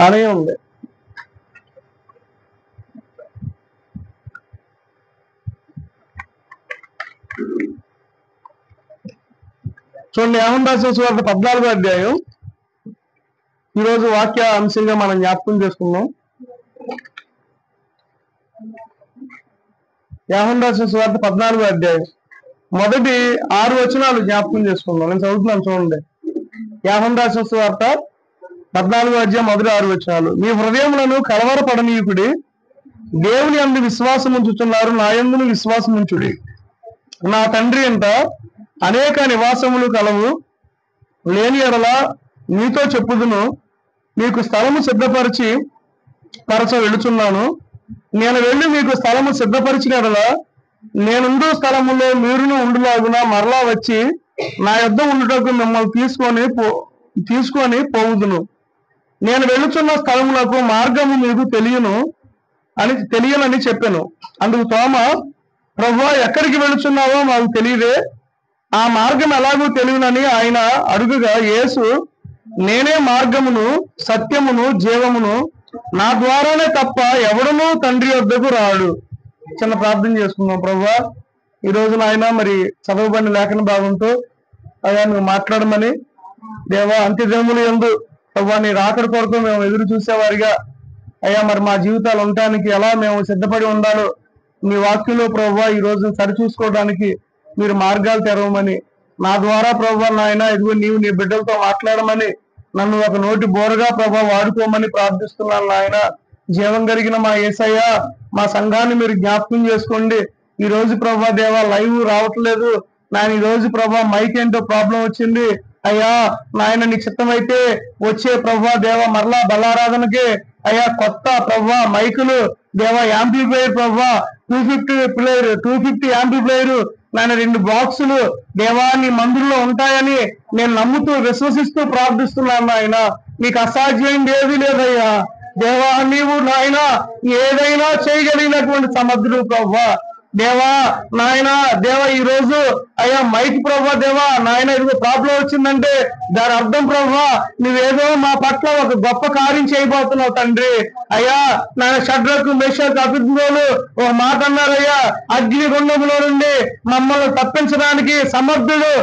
అనే ఉంది. చూడండి, యోహాను రాసిన సువార్త 14వ అధ్యాయం ఈరోజు వాక్య అంశంగా మనం జ్ఞాపకం చేసుకున్నాం. యోహాను రాసిన సువార్త 14వ అధ్యాయం మొదటి 6 వచనాలు జ్ఞాపకం చేసుకున్నాం. నేను చదువుతున్నాను చూడండి. యోహాను రాసిన సువార్త 14వ అధ్యాయం మొదటి 6 వచనాలు. మీ హృదయములను కలవరపడనీయుకుడి, దేవుని యందు విశ్వాసం ఉంచుతున్నారు, నా యందును విశ్వాసం ఉంచుడి. నా తండ్రి అంట అనేక నివాసములు కలవు, లేని ఎడల మీతో చెప్పుదును, మీకు స్థలము సిద్ధపరచ వెళుచున్నాను. నేను వెళ్ళి మీకు స్థలము సిద్ధపరిచిన ఎడల నేనుండు స్థలములో మీరును ఉండులాగున మరలా వచ్చి నా యొద్ద ఉండుటకు మిమ్మల్ని తీసుకొని పోవుదును. నేను వెళుచున్న స్థలములకు మార్గము మీకు తెలియనని చెప్పాను. అందుకు తోమా, ప్రభువా, ఎక్కడికి వెళుచున్నావో మాకు తెలియదే, ఆ మార్గం ఎలాగూ తెలియనని ఆయన అడుగుగా, యేసు, నేనే మార్గమును సత్యమును జీవమును, నా ద్వారానే తప్ప ఎవడునూ తండ్రి వద్దకు రాడు. చిన్న ప్రార్థన చేసుకుందాం. ప్రభువా, ఈ రోజు నాయన మరి చదవబడిన లేఖన భాగంతో అయ్యా నువ్వు మాట్లాడమని, దేవా అంత్యదినముల యందు ప్రభువా నీ రాకడ కొరకు మేము ఎదురు చూసేవారిగా అయ్యా మరి మా జీవితాలు ఉండటానికి ఎలా మేము సిద్ధపడి ఉండాలో మీ వాక్యంలో ప్రభువా ఈ రోజు సరిచూసుకోవడానికి మీరు మార్గాలు తెరవమని, నా ద్వారా ప్రభువా నాయన ఇదిగో నీవు నీ బిడ్డలతో మాట్లాడమని, నన్ను ఒక నోటి బోరగా ప్రభువా వాడుకోమని ప్రార్థిస్తున్నాను. నాయన జీవం కలిగిన మా యేసయ్య, మా సంఘాన్ని మీరు జ్ఞాపకం చేసుకోండి. ఈ రోజు ప్రభువా దేవా లైవ్ రావట్లేదు నాయన, ఈ రోజు ప్రభువా మైక్ ఏంటో ప్రాబ్లం వచ్చింది అయ్యా నాయన, నీ చిత్తమైతే వచ్చే ప్రభువా దేవా మరలా బలారాధనకి అయ్యా కొత్త ప్రభువా మైకులు దేవా, యాంప్లిఫైర్ ప్రభువా 250 యాంప్లిఫైర్ నాయన 2 బాక్సులు దేవా నీ మందిరంలో ఉంటాయని నేను నమ్ముతూ విశ్వసిస్తూ ప్రార్థిస్తున్నాను. నాయన నీకు అసాధ్యం ఏది లేదయ్యా దేవా, నీవు నాయన ఏదైనా చేయగలిగినటువంటి సమర్థుడు ప్రభువా దేవా నాయన. దేవా ఈ రోజు అయ్యా మైక్ ప్రభువా దేవా నాయన ఇదిగో ప్రాబ్లం వచ్చిందంటే దాని అర్థం ప్రభువా నువ్వేదో మా పట్ల ఒక గొప్ప కార్యం చేయబోతున్నావు తండ్రి. అయ్యా నాయన షడ్రకు మెషకు అభిజ్ఞులు ఒక మాట అన్నారయ్యా, అగ్ని గుండములో నుండి మమ్మల్ని తప్పించడానికి సమర్థుడు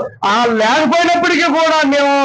లేకపోయినప్పటికీ కూడా మేము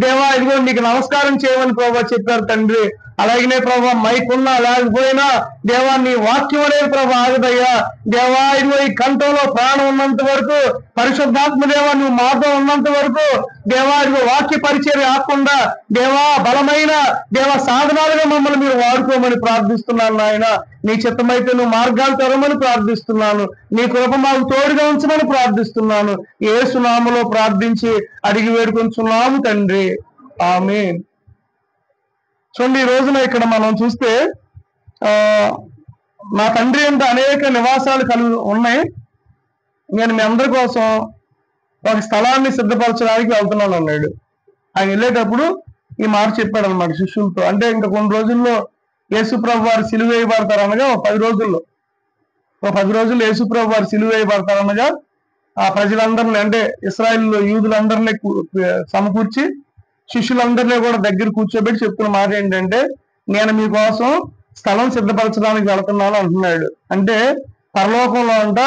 దేవా ఇదిగో నీకు నమస్కారం చేయమని ప్రభువా చెప్పారు తండ్రి. అలాగనే ప్రభా మైక్ ఉన్నా లేకపోయినా దేవా నీ వాక్యం అనేది ప్రభా ఆగదయ్యా దేవా, ఇదిగో ఈ కంఠంలో ప్రాణం ఉన్నంత వరకు పరిశుద్ధాత్మ దేవా నువ్వు మాతో ఉన్నంత వరకు దేవా ఇదిగో వాక్య పరిచర్య ఆకుండా దేవా బలమైన దేవా సాధనాలుగా మమ్మల్ని మీరు వాడుకోమని ప్రార్థిస్తున్నాను. నాయన నీ చిత్తమైతే నువ్వు మార్గాలు తెరవమని ప్రార్థిస్తున్నాను. నీ కృప మాకు తోడుగా ఉంచమని ప్రార్థిస్తున్నాను. యేసు నామములో ప్రార్థించి అడిగి వేడుకొంచున్నాము తండ్రి, ఆమేన్. చూడండి, ఈ రోజున ఇక్కడ మనం చూస్తే నా తండ్రి అంతా అనేక నివాసాలు ఉన్నాయి, నేను మీ అందరి కోసం ఒక స్థలాన్ని సిద్ధపరచడానికి వెళ్తున్నాను అన్నాడు. ఆయన వెళ్ళేటప్పుడు ఈ మాట చెప్పాడు అన్నమాట శిష్యులతో. అంటే ఇంకా కొన్ని రోజుల్లో యేసుప్రభు వారు సిలువ వేయబడతారు అనగా 10 రోజుల్లో యేసుప్రభు వారు సిలువ వేయబడతారు అనగా ఆ ప్రజలందరినీ అంటే ఇశ్రాయేల్ యూదులందరినీ సమకూర్చి శిష్యులందరినీ కూడా దగ్గర కూర్చోబెట్టి చెప్తున్న మాట ఏంటంటే, నేను మీకోసం స్థలం సిద్ధపరచడానికి వెళ్తున్నాను అంటున్నాడు. అంటే పరలోకంలో అంట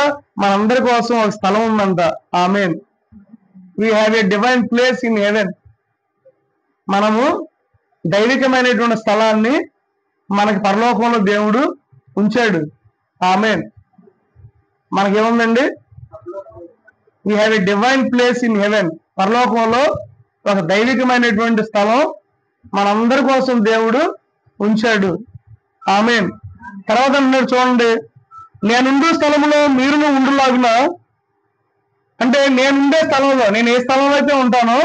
మనందరి కోసం ఒక స్థలం ఉందంట. ఆమేన్. We have a divine place in heaven. మనము దైవికమైనటువంటి స్థలాన్ని మనకి పరలోకంలో దేవుడు ఉంచాడు. ఆమేన్. మనకేముందండి? We have a divine place in heaven. పరలోకంలో ఒక దైవికమైనటువంటి స్థలం మనందరి కోసం దేవుడు ఉంచాడు. ఆమేన్. తర్వాత అన్నాడు చూడండి, నేనుండే స్థలంలో మీరును ఉండులాగున. అంటే నేనుండే స్థలంలో, నేను ఏ స్థలంలో అయితే ఉంటానో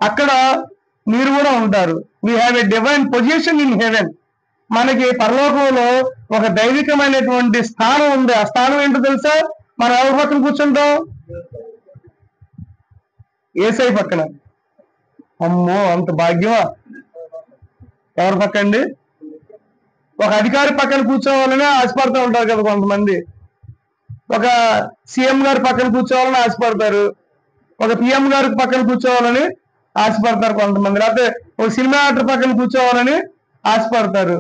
అక్కడ మీరు కూడా ఉంటారు. We have a divine position in heaven. మనకి పరలోకంలో ఒక దైవికమైనటువంటి స్థానం ఉంది. ఆ స్థానం ఏంటో తెలుసా? మనం ఎవరి పక్కన కూర్చుంటాం? యేసయ్య పక్కన. అమ్మో, అంత భాగ్యమా! ఎవరి పక్క అండి? ఒక అధికారి పక్కన కూర్చోవాలని ఆశపడుతూ ఉంటారు కదా కొంతమంది. ఒక సీఎం గారి పక్కన కూర్చోవాలని ఆశపడతారు, ఒక పిఎం గారి పక్కన కూర్చోవాలని ఆశపడతారు కొంతమంది, లేకపోతే ఒక సినిమా యాక్టర్ పక్కన కూర్చోవాలని ఆశపడతారు.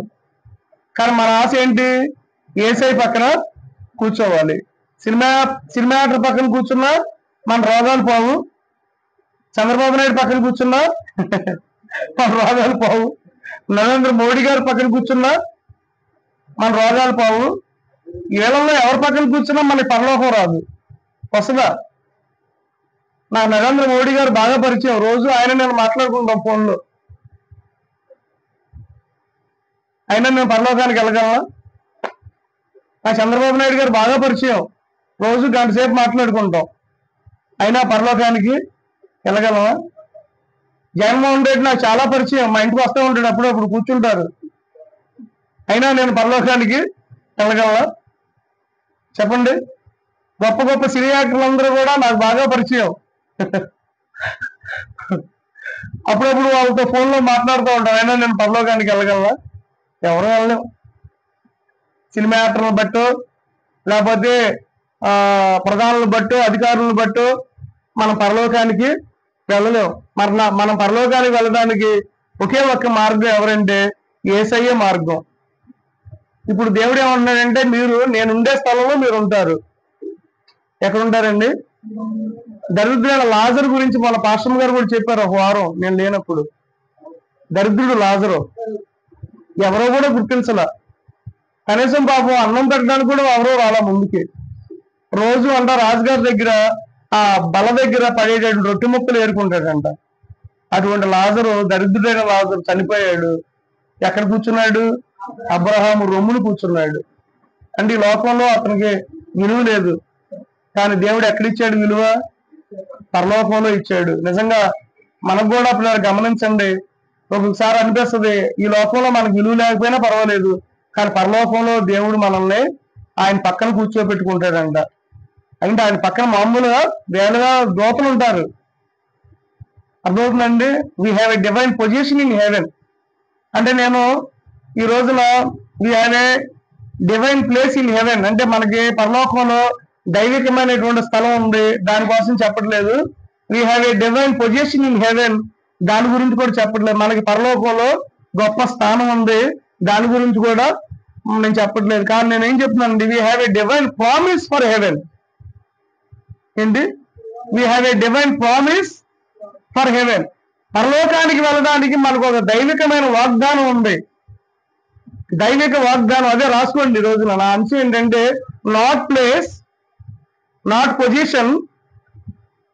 కానీ మన ఆశ ఏంటి? ఏసై పక్కన కూర్చోవాలి. సినిమా సినిమా యాక్టర్ పక్కన కూర్చున్నా మన రోగాలు పోవు. చంద్రబాబు నాయుడు పక్కన కూర్చున్నా మన రోగాలు పోవు. నరేంద్ర మోడీ గారి పక్కన కూర్చున్నా మన రోగాలు పోవు. వీళ్ళల్లో ఎవరి పక్కన కూర్చున్నా మనకి పరలోకం రాదు. వస్తుందా? నాకు నరేంద్ర మోడీ గారు బాగా పరిచయం. రోజు ఆయన నేను మాట్లాడుకుంటాం ఫోన్లో. అయినా నేను పరలోకానికి వెళ్ళగలనా? నాకు చంద్రబాబు నాయుడు గారు బాగా పరిచయం. రోజు గంట సేపు మాట్లాడుకుంటాం. అయినా పరలోకానికి వెళ్ళగలమా? జగన్మోహన్ రెడ్డి నాకు చాలా పరిచయం. మా ఇంటికి వస్తూ ఉంటాడు, అప్పుడప్పుడు కూర్చుంటారు. అయినా నేను పరలోకానికి వెళ్ళగలనా? చెప్పండి. గొప్ప గొప్ప సినీ యాక్టర్లందరూ కూడా నాకు బాగా పరిచయం. అప్పుడప్పుడు వాళ్ళతో ఫోన్లో మాట్లాడుతూ ఉంటాను. అయినా నేను పరలోకానికి వెళ్ళగలనా? ఎవరు వెళ్ళలేం. సినిమా యాక్టర్లను బట్టో, లేకపోతే ప్రధానులను బట్టో, అధికారులను బట్టో మనం పరలోకానికి వెళ్ళలేం. మనం పరలోకానికి వెళ్ళడానికి ఒకే ఒక్క మార్గం ఎవరంటే యేసయ్య మార్గం. ఇప్పుడు దేవుడు ఏమంటున్నాడంటే, నేను ఉండే స్థలంలో మీరు ఉంటారు. ఎక్కడ ఉంటారండి? దరిద్రుడైన లాజరు గురించి మన పాస్టర్ గారు కూడా చెప్పారు ఒక వారం నేను లేనప్పుడు. దరిద్రుడు లాజరు ఎవరో కూడా గుర్తించలా. కనీసం పాపం అన్నం పెట్టడానికి కూడా ఎవరో రాలా ముందుకి. రోజు రాజుగారి దగ్గర ఆ బల దగ్గర పడేటట్టు రొట్టె ముక్కలు ఏరుకుంటాడంట. అటువంటి లాజరు, దరిద్రుడైన లాజరు చనిపోయాడు. ఎక్కడ కూర్చున్నాడు? అబ్రహాము రొమ్మును కూర్చున్నాడు. అంటే ఈ లోకంలో అతనికి విలువ లేదు. కానీ దేవుడు ఎక్కడిచ్చాడు విలువ? పరలోకంలో ఇచ్చాడు. నిజంగా మనకు కూడా పిల్లలు గమనించండి. ఒక్కొక్కసారి అనిపిస్తుంది ఈ లోకంలో మనకు విలువ లేకపోయినా పర్వాలేదు, కానీ పరలోకంలో దేవుడు మనల్ని ఆయన పక్కన కూర్చోబెట్టుకుంటాడంట. అంటే ఆయన పక్కన మామూలుగా వేలుగా దూతలు ఉంటారు. అర్థమవుతుందండి? We have a divine position in heaven. అంటే నేను ఈ రోజున we have a divine place in haven. అంటే మనకి పరలోకంలో దైవికమైనటువంటి స్థలం ఉంది. దానికోసం చెప్పట్లేదు. We have a divine position in heaven. దాని గురించి కూడా చెప్పట్లేదు. మనకి పరలోకంలో గొప్ప స్థానం ఉంది. దాని గురించి కూడా నేను చెప్పట్లేదు. కానీ నేను ఏం చెప్తున్నానండి, we have a divine promise for heaven. ఏంటి? We have a divine promise for heaven. పరలోకానికి వెళ్ళడానికి మనకు ఒక దైవికమైన వాగ్దానం ఉంది. దైవిక వాగ్దానం అదే రాసుకోండి. ఈ రోజున నా అంశం ఏంటంటే, not place, not position,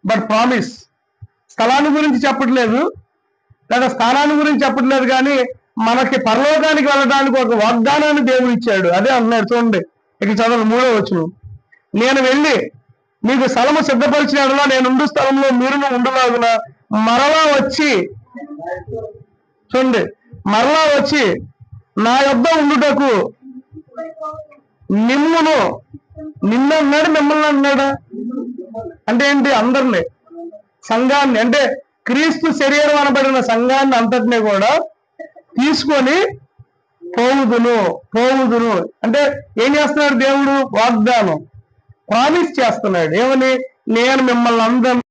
but promise. స్థలాన్ని గురించి చెప్పట్లేదు, లేదా స్థానాన్ని గురించి చెప్పట్లేదు, కానీ మనకి పరలోకానికి వెళ్ళడానికి ఒక వాగ్దానాన్ని దేవుడు ఇచ్చాడు. అదే అంటున్నాడు. చూడండి, ఇక చదవండి 3వ వచనం. నేను వెళ్ళి మీకు స్థలము సిద్ధపరిచిన ఎడల నేనుండు స్థలంలో మీరును ఉండులాగున మరలా వచ్చి, చూడండి, మరలా వచ్చి నా యొద్ద ఉండుటకు నిన్ను అన్నాడు, మిమ్మల్ని అన్నాడా? అంటే ఏంటి? అందరినీ, సంఘాన్ని, అంటే క్రీస్తు శరీరం అనబడిన సంఘాన్ని అంతటినీ కూడా తీసుకొని పోవుదును. అంటే ఏం చేస్తున్నాడు దేవుడు? వాగ్దానం, ప్రామిస్ చేస్తున్నాడు. ఏమని? నేను మిమ్మల్ని అందరినీ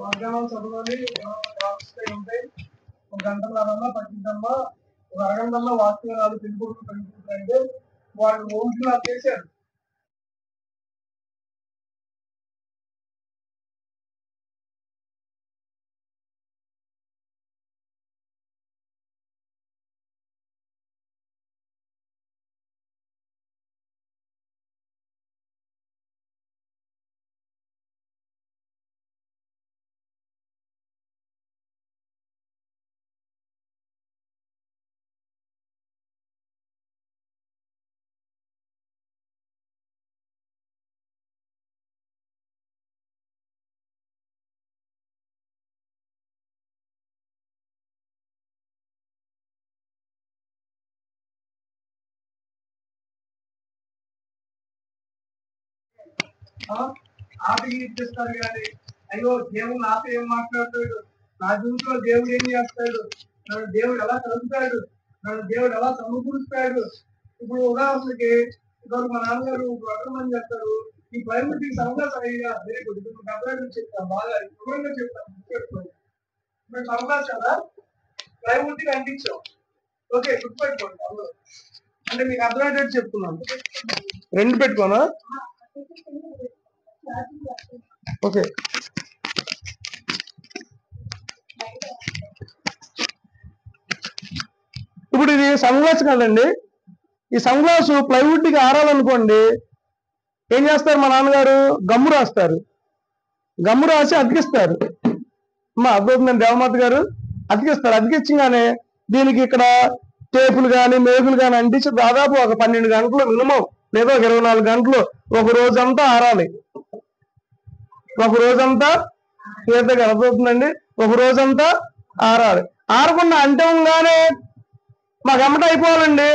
వాగ్దానాలు చదవాలి, ఉంటాయి. ఒక గంటన్నరన్నా పట్టిద్దమ్మా, ఒక అరగంటల్లో వాక్యాలు పెంచుకుంటే వాళ్ళు ఊహిలా చేశారు. ఆటకి ఇచ్చేస్తారు కానీ అయ్యో దేవుడు నాతో ఏం మాట్లాడతాడు, నా జీవితంలో దేవుడు ఏం చేస్తాడు, నన్ను దేవుడు ఎలా కలుపుతాడు, నన్ను దేవుడు ఎలా సమకూరుస్తాడు. ఇప్పుడు ఉదాహరణకి ఇప్పుడు మా నాన్నగారు మంది చేస్తారు, ఈ ప్రైమరీ సరదా వెరీ గుడ్. ఇప్పుడు అభివృద్ధి చెప్తాను, బాగా వివరంగా చెప్తాను, గుర్తుపెట్టుకోండి. మేము సరదా కదా ప్రైమరీకి అందించాం. ఓకే, గుర్తుపెట్టుకోండి అందరూ. అంటే మీకు అర్థమయ్యేటట్టు చెప్తున్నాను. రెండు పెట్టుకోనా? ఓకే, ఇప్పుడు ఇది సన్ గ్లాస్ కాదండి. ఈ సన్ గ్లాసు ప్లైవుడ్ కి ఆరాలనుకోండి, ఏం చేస్తారు మా నాన్నగారు? గమ్ము రాస్తారు, గమ్ము రాసి అతికిస్తారు. అమ్మా అర్థవుతుందండి, దేవమాత గారు అతికిస్తారు. అతికించగానే దీనికి ఇక్కడ టేపులు కానీ మేకులు కానీ అంటించి దాదాపు ఒక 12 గంటలు మినిమం, లేదా ఒక 24 గంటలు, ఒక రోజంతా ఆరాలి. ఒక రోజంతా చేతగా అర్థవుతుందండి, ఒక రోజంతా ఆరాలి. ఆరకుండా అంటంగానే మాకు ఎమ్మట అయిపోవాలండి,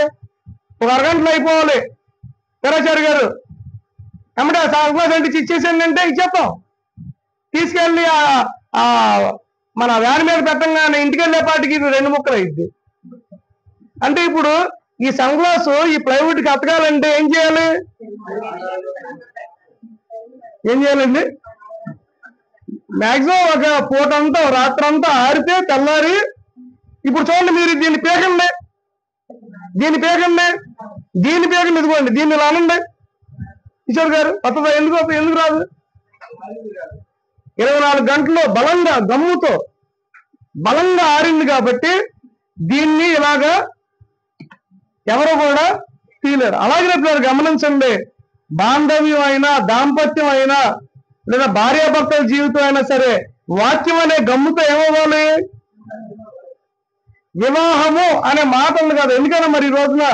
ఒక అరగంటలో అయిపోవాలి. వీరాచారి గారు ఎమ్మట సర్ప్లస్ అంటే ఇచ్చేసండి అంటే ఇచ్చేస్తాం. తీసుకెళ్ళి మన వ్యాన్ మీద పెట్టంగానే ఇంటికి వెళ్ళేపాటికి 2 ముక్కలు అయింది. అంటే ఇప్పుడు ఈ సన్ గ్లాసు ఈ ప్లైవుడ్ కి అతకాలంటే ఏం చేయాలి? ఏం చేయాలండి? మాక్సిమం ఒక పూటంతా రాత్రంతా ఆరితే తెల్లారి, ఇప్పుడు చూడండి మీరు దీన్ని పేకండి, దీన్ని పేకండి, దీన్ని పేకండి, ఇదిగోండి దీన్ని ఇలా అనండి. కిషోర్ గారు వస్తుందా? ఎందుకు రాదు? 24 గంటల్లో బలంగా గమ్ముతో బలంగా ఆరింది కాబట్టి దీన్ని ఇలాగా ఎవరు కూడా తీయలేరు. అలాగే మీరు గమనించండి, బాంధవ్యం అయినా దాంపత్యం అయినా లేదా భార్యాభర్తల జీవితం అయినా సరే వాక్యం అనే గమ్ముతో ఏమవ్వాలి? వివాహము అనే మాట ఉంది కదా. ఎందుకన్నా మరి ఈ రోజున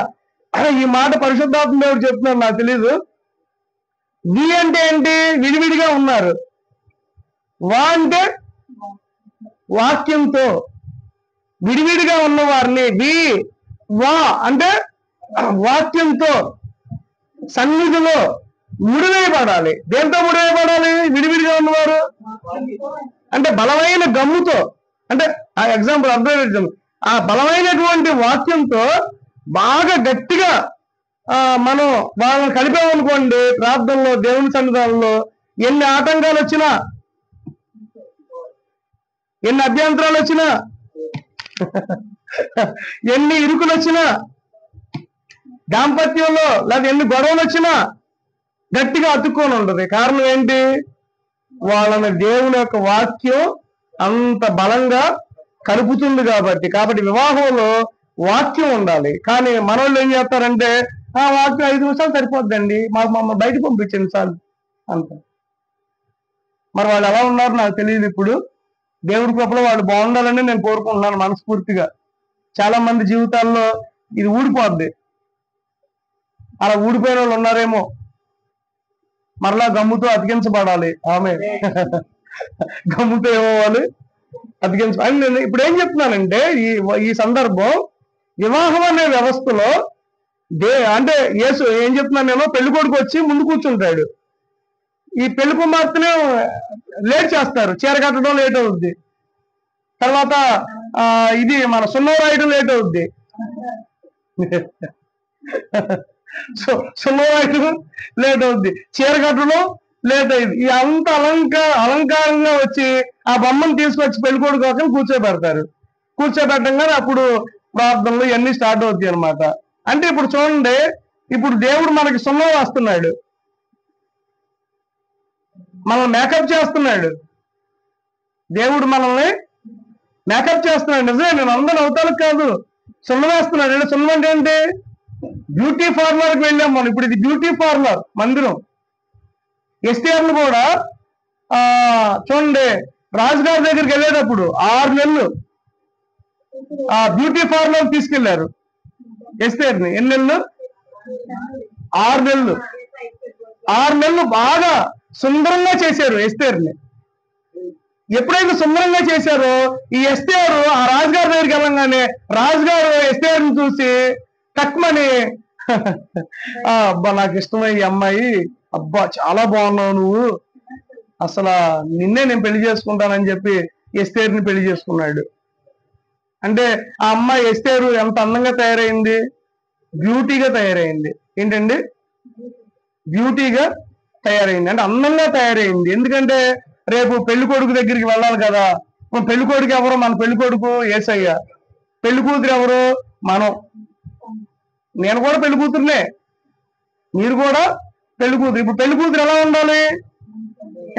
ఈ మాట పరిశుద్ధాత్మ దేవుడు చెప్తున్నాడు, నాకు తెలీదు. వి అంటే ఏంటి? విడివిడిగా ఉన్నారు. వా అంటే వాక్యంతో విడివిడిగా ఉన్న వారిని, వి వా అంటే వాక్యంతో సన్నిధిలో ముడివేయబడాలి. దేంతో ముడివేయబడాలి? విడివిడిగా ఉన్నవారు అంటే బలమైన గమ్ముతో, అంటే ఆ ఎగ్జాంపుల్ అర్థం, ఆ బలమైనటువంటి వాక్యంతో బాగా గట్టిగా మనం వాళ్ళని కలిపామనుకోండి, ప్రార్థనలో దేవుని సన్నిధానంలో ఎన్ని ఆటంకాలు వచ్చినా, ఎన్ని అభ్యంతరాలు వచ్చినా, ఎన్ని ఇరుకులు వచ్చినా, దాంపత్యంలో లేదా ఎన్ని గొడవలు వచ్చినా గట్టిగా అతుక్కొని ఉంటుంది. కారణం ఏంటి? వాళ్ళని దేవుని యొక్క వాక్యం అంత బలంగా కలుపుతుంది కాబట్టి వివాహంలో వాక్యం ఉండాలి. కానీ మనోళ్ళు ఏం చేస్తారంటే, ఆ వాక్యం 5 నిమిషాలు సరిపోద్దండి, మమ్మల్ని బయట పంపించండి చాలు అంత. మరి వాళ్ళు ఎలా ఉన్నారు నాకు తెలియదు. ఇప్పుడు దేవుడి కృపలో వాళ్ళు బాగుండాలని నేను కోరుకుంటున్నాను మనస్ఫూర్తిగా. చాలా మంది జీవితాల్లో ఇది ఊడిపోద్ది. అలా ఊడిపోయిన వాళ్ళు ఉన్నారేమో, మరలా గమ్ముతో అతికించబడాలి. ఆమె గమ్ముతో ఏమవ్వాలి? అతికించ. నేను ఇప్పుడు ఏం చెప్తున్నానంటే, ఈ సందర్భం వివాహం అనే వ్యవస్థలో అంటే యేసు ఏం చెప్తున్నాను నేను, పెళ్లి కొడుకు వచ్చి ముందు కూర్చుంటాడు, ఈ పెళ్లి కుమార్తెనే లేట్ చేస్తారు, చీర కట్టడం లేట్ అవుద్ది, తర్వాత ఇది మన సున్నం రాయడం లేట్ అవుద్ది, సున్నం రాయడం లేట్ అవుద్ది, చీర కట్టడం లేదా ఈ అంత అలంకారంగా వచ్చి ఆ బొమ్మను తీసుకొచ్చి పెళ్ళికొడుకు కోసం కూర్చోబెడతారు. కూర్చోబెట్టంగానే అప్పుడు ప్రార్థనలు ఇవన్నీ స్టార్ట్ అవుతాయి అనమాట. అంటే ఇప్పుడు చూడండి, ఇప్పుడు దేవుడు మనకి సున్నం వస్తున్నాడు, మనల్ని మేకప్ చేస్తున్నాడు. దేవుడు మనల్ని మేకప్ చేస్తున్నాడు. నిజమే, నేను అందరూ అవతాలకు కాదు, సున్నం వేస్తున్నాడు. అంటే సున్నం అంటే ఏంటి? బ్యూటీ పార్లర్కి వెళ్ళాం మనం. ఇప్పుడు ఇది బ్యూటీ పార్లర్ మందిరం. ఎస్టీఆర్లు కూడా చూడండి, రాజుగారి దగ్గరికి వెళ్ళేటప్పుడు 6 నెలలు ఆ బ్యూటీ పార్లర్ తీసుకెళ్లారు ఎస్టీఆర్ని. ఎన్ని నెలలు? 6 నెలలు. 6 నెలలు బాగా సుందరంగా చేశారు ఎస్టీఆర్ని. ఎప్పుడైతే సుందరంగా చేశారో ఈ ఎస్టీఆర్ ఆ రాజుగారి దగ్గరికి వెళ్ళంగానే రాజుగారు ఎస్టీఆర్ని చూసి తక్కువని, అబ్బా నాకు ఇష్టమై ఈ అమ్మాయి, అబ్బా చాలా బాగున్నావు నువ్వు, అసలు నిన్నే నేను పెళ్లి చేసుకుంటానని చెప్పి ఎస్టీఆర్ని పెళ్లి చేసుకున్నాడు. అంటే ఆ అమ్మాయి ఎస్టీఆర్ ఎంత అందంగా తయారైంది, బ్యూటీగా తయారైంది. ఏంటండి? బ్యూటీగా తయారైంది, అంటే అందంగా తయారైంది. ఎందుకంటే రేపు పెళ్లి కొడుకు దగ్గరికి వెళ్ళాలి కదా. పెళ్లి కొడుకు ఎవరు? మన పెళ్లి కొడుకు యేసయ్య. పెళ్లి కూతురు ఎవరు? మనం. నేను కూడా పెళ్లి కూతురునే, మీరు కూడా పెళ్లి కూతురు. ఇప్పుడు పెళ్లి కూతురు ఎలా ఉండాలి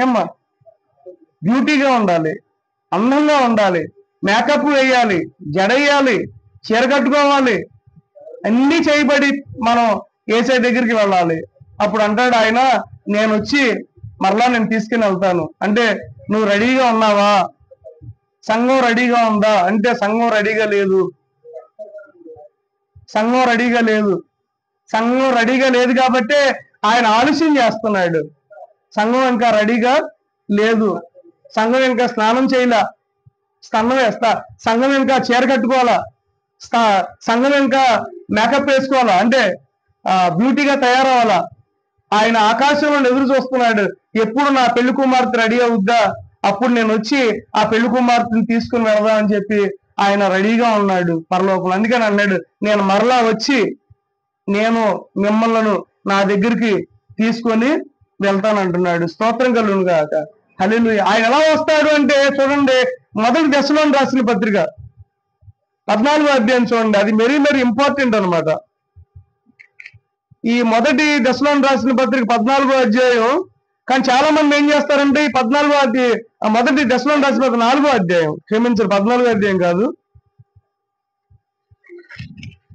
ఏమ్మా? బ్యూటీగా ఉండాలి, అందంగా ఉండాలి, మేకప్ వేయాలి, జడ వేయాలి, చీర కట్టుకోవాలి, అన్నీ చేయబడి మనం యేసయ్య దగ్గరికి వెళ్ళాలి. అప్పుడు అంటాడు ఆయన, నేను వచ్చి మరలా నేను తీసుకుని వెళ్తాను. అంటే నువ్వు రెడీగా ఉన్నావా? సంఘం రెడీగా ఉందా అంటే సంఘం రెడీగా లేదు. సంఘం రెడీగా లేదు. సంఘం రెడీగా లేదు కాబట్టి ఆయన ఆలస్యం చేస్తున్నాడు. సంఘం ఇంకా రెడీగా లేదు. సంఘం ఇంకా స్నానం చేయలా, స్నానం వేస్తా. సంఘం ఇంకా చీర కట్టుకోవాలా, సంఘం ఇంకా మేకప్ వేసుకోవాలా, అంటే బ్యూటీగా తయారవ్వాలా. ఆయన ఆకాశంలో ఎదురు చూస్తున్నాడు, ఎప్పుడు నా పెళ్లి కుమార్తె రెడీ అవుద్దా, అప్పుడు నేను వచ్చి ఆ పెళ్లి కుమార్తెని తీసుకుని వెళదా అని చెప్పి ఆయన రెడీగా ఉన్నాడు పరలోకంలో. అందుకని అన్నాడు, నేను మరలా వచ్చి నేను మిమ్మల్ని నా దగ్గరికి తీసుకొని వెళ్తానంటున్నాడు. స్తోత్రం కలుగును గాక. హల్లెలూయా. ఆయన ఎలా వస్తాడు అంటే చూడండి, మొదటి దశలోని రాసిన పత్రిక 14వ అధ్యాయం చూడండి, అది వెరీ వెరీ ఇంపార్టెంట్ అనమాట. ఈ మొదటి దశలోని రాసిన పత్రిక 14వ అధ్యాయం. కానీ చాలా మంది ఏం చేస్తారంటే ఈ 14వ అధ్యాయం, మొదటి దశలోని రాసిన 4వ అధ్యాయం, క్షమించారు 14వ అధ్యాయం కాదు,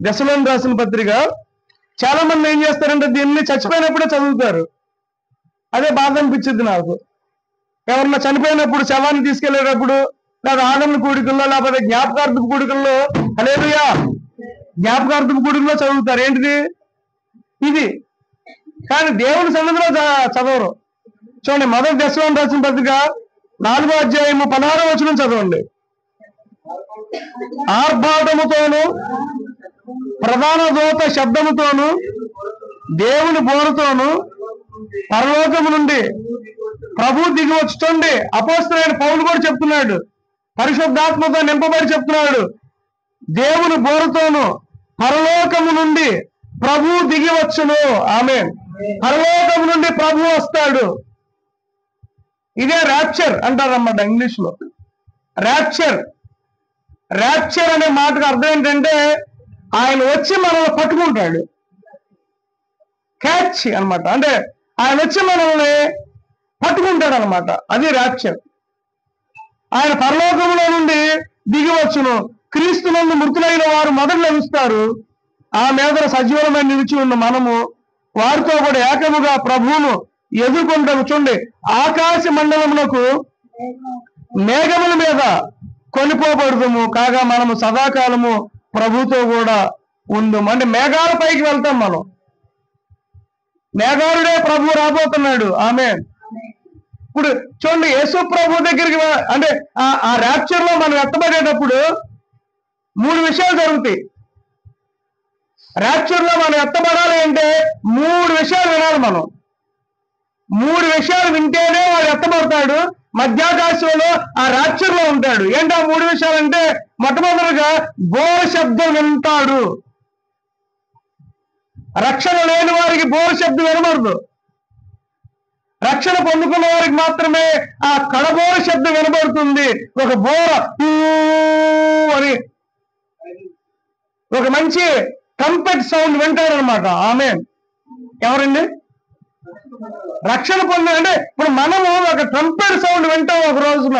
దశలోని రాసిన పత్రిక. చాలా మంది ఏం చేస్తారంటే దీన్ని చచ్చిపోయినప్పుడే చదువుతారు. అదే బాధ అనిపించింది నాకు. ఎవరన్నా చనిపోయినప్పుడు శవాన్ని తీసుకెళ్లేటప్పుడు, లేదా ఆగమన కూడికల్లో, లేకపోతే జ్ఞాపకార్థపు కూడికల్లో, హల్లెలూయా, జ్ఞాపకార్థపు కూడికల్లో చదువుతారు. ఏంటిది? ఇది. కానీ దేవుని సన్నిధిలో చదవరు. చూడండి, మొదటి దశలోని రాసిన పత్రిక 4వ అధ్యాయము 16వ వచనం చదవండి. ఆర్భాటముతోను ప్రధాన దూత శబ్దముతోను దేవుని బోరుతోను పరలోకము నుండి ప్రభు దిగి వచ్చుటండి. అపోస్తలుడైన పౌలు కూడా చెప్తున్నాడు, పరిశుద్ధాత్మతో నింపబడి చెప్తున్నాడు, దేవుని బోరుతోను పరలోకము నుండి ప్రభు దిగి వచ్చును. ఆమేన్. పరలోకము నుండి ప్రభు వస్తాడు. ఇదే ర్యాప్చర్ అంటారన్నమాట ఇంగ్లీష్ లో. ర్యాప్చర్. ర్యాప్చర్ అనే మాటకు అర్థం ఏంటంటే ఆయన వచ్చి మనల్ని పట్టుకుంటాడు, క్యాచ్ అన్నమాట. అంటే ఆయన వచ్చి మనల్ని పట్టుకుంటాడు అనమాట. అది ర్యాప్చర్. ఆయన పరలోకంలో నుండి దిగి వచ్చును. క్రీస్తునందు మృతులైన వారు మొదట లభిస్తారు. ఆ మీద సజీవమైన నిలిచి ఉన్న మనము వారితో కూడా ఏకముగా ప్రభువును ఎదుర్కొంటాము. చూడండి, ఆకాశ మండలమునకు మేఘముల మీద కొనిపోబడతాము, కాగా మనము సదాకాలము ప్రభుతో కూడా ఉందాము. అంటే మేఘాల పైకి వెళ్తాం మనం. మేఘాలుడే ప్రభు రాబోతున్నాడు. ఆమేన్. ఇప్పుడు చూడండి, యేసు ప్రభు దగ్గరికి అంటే ఆ ర్యాప్చర్ లో మనం ఎత్తబడేటప్పుడు 3 విషయాలు జరుగుతాయి. ర్యాప్చర్ లో మనం ఎత్తబడాలి అంటే 3 విషయాలు వినాలి మనం. 3 విషయాలు వింటేనే వాడు ఎత్తబడతాడు. మధ్యాకాశంలో ఆ ర్యాప్చర్ లో ఉంటాడు. ఏంటి ఆ 3 విషయాలు అంటే, మొట్టమొదటిగా బోర శబ్దం వింటాడు. రక్షణ లేని వారికి బోర శబ్దం వినబడదు. రక్షణ రక్షణ పొందుకున్న వారికి మాత్రమే ఆ కడబోర శబ్దం వినబడుతుంది. ఒక బోర అని ఒక మంచి ట్రంపెట్ సౌండ్ వింటారనమాట. ఆమేన్. ఎవరండి? రక్షణ పొందాలంటే ఇప్పుడు మనము ఒక ట్రంపెట్ సౌండ్ వింటాము ఒక రోజున.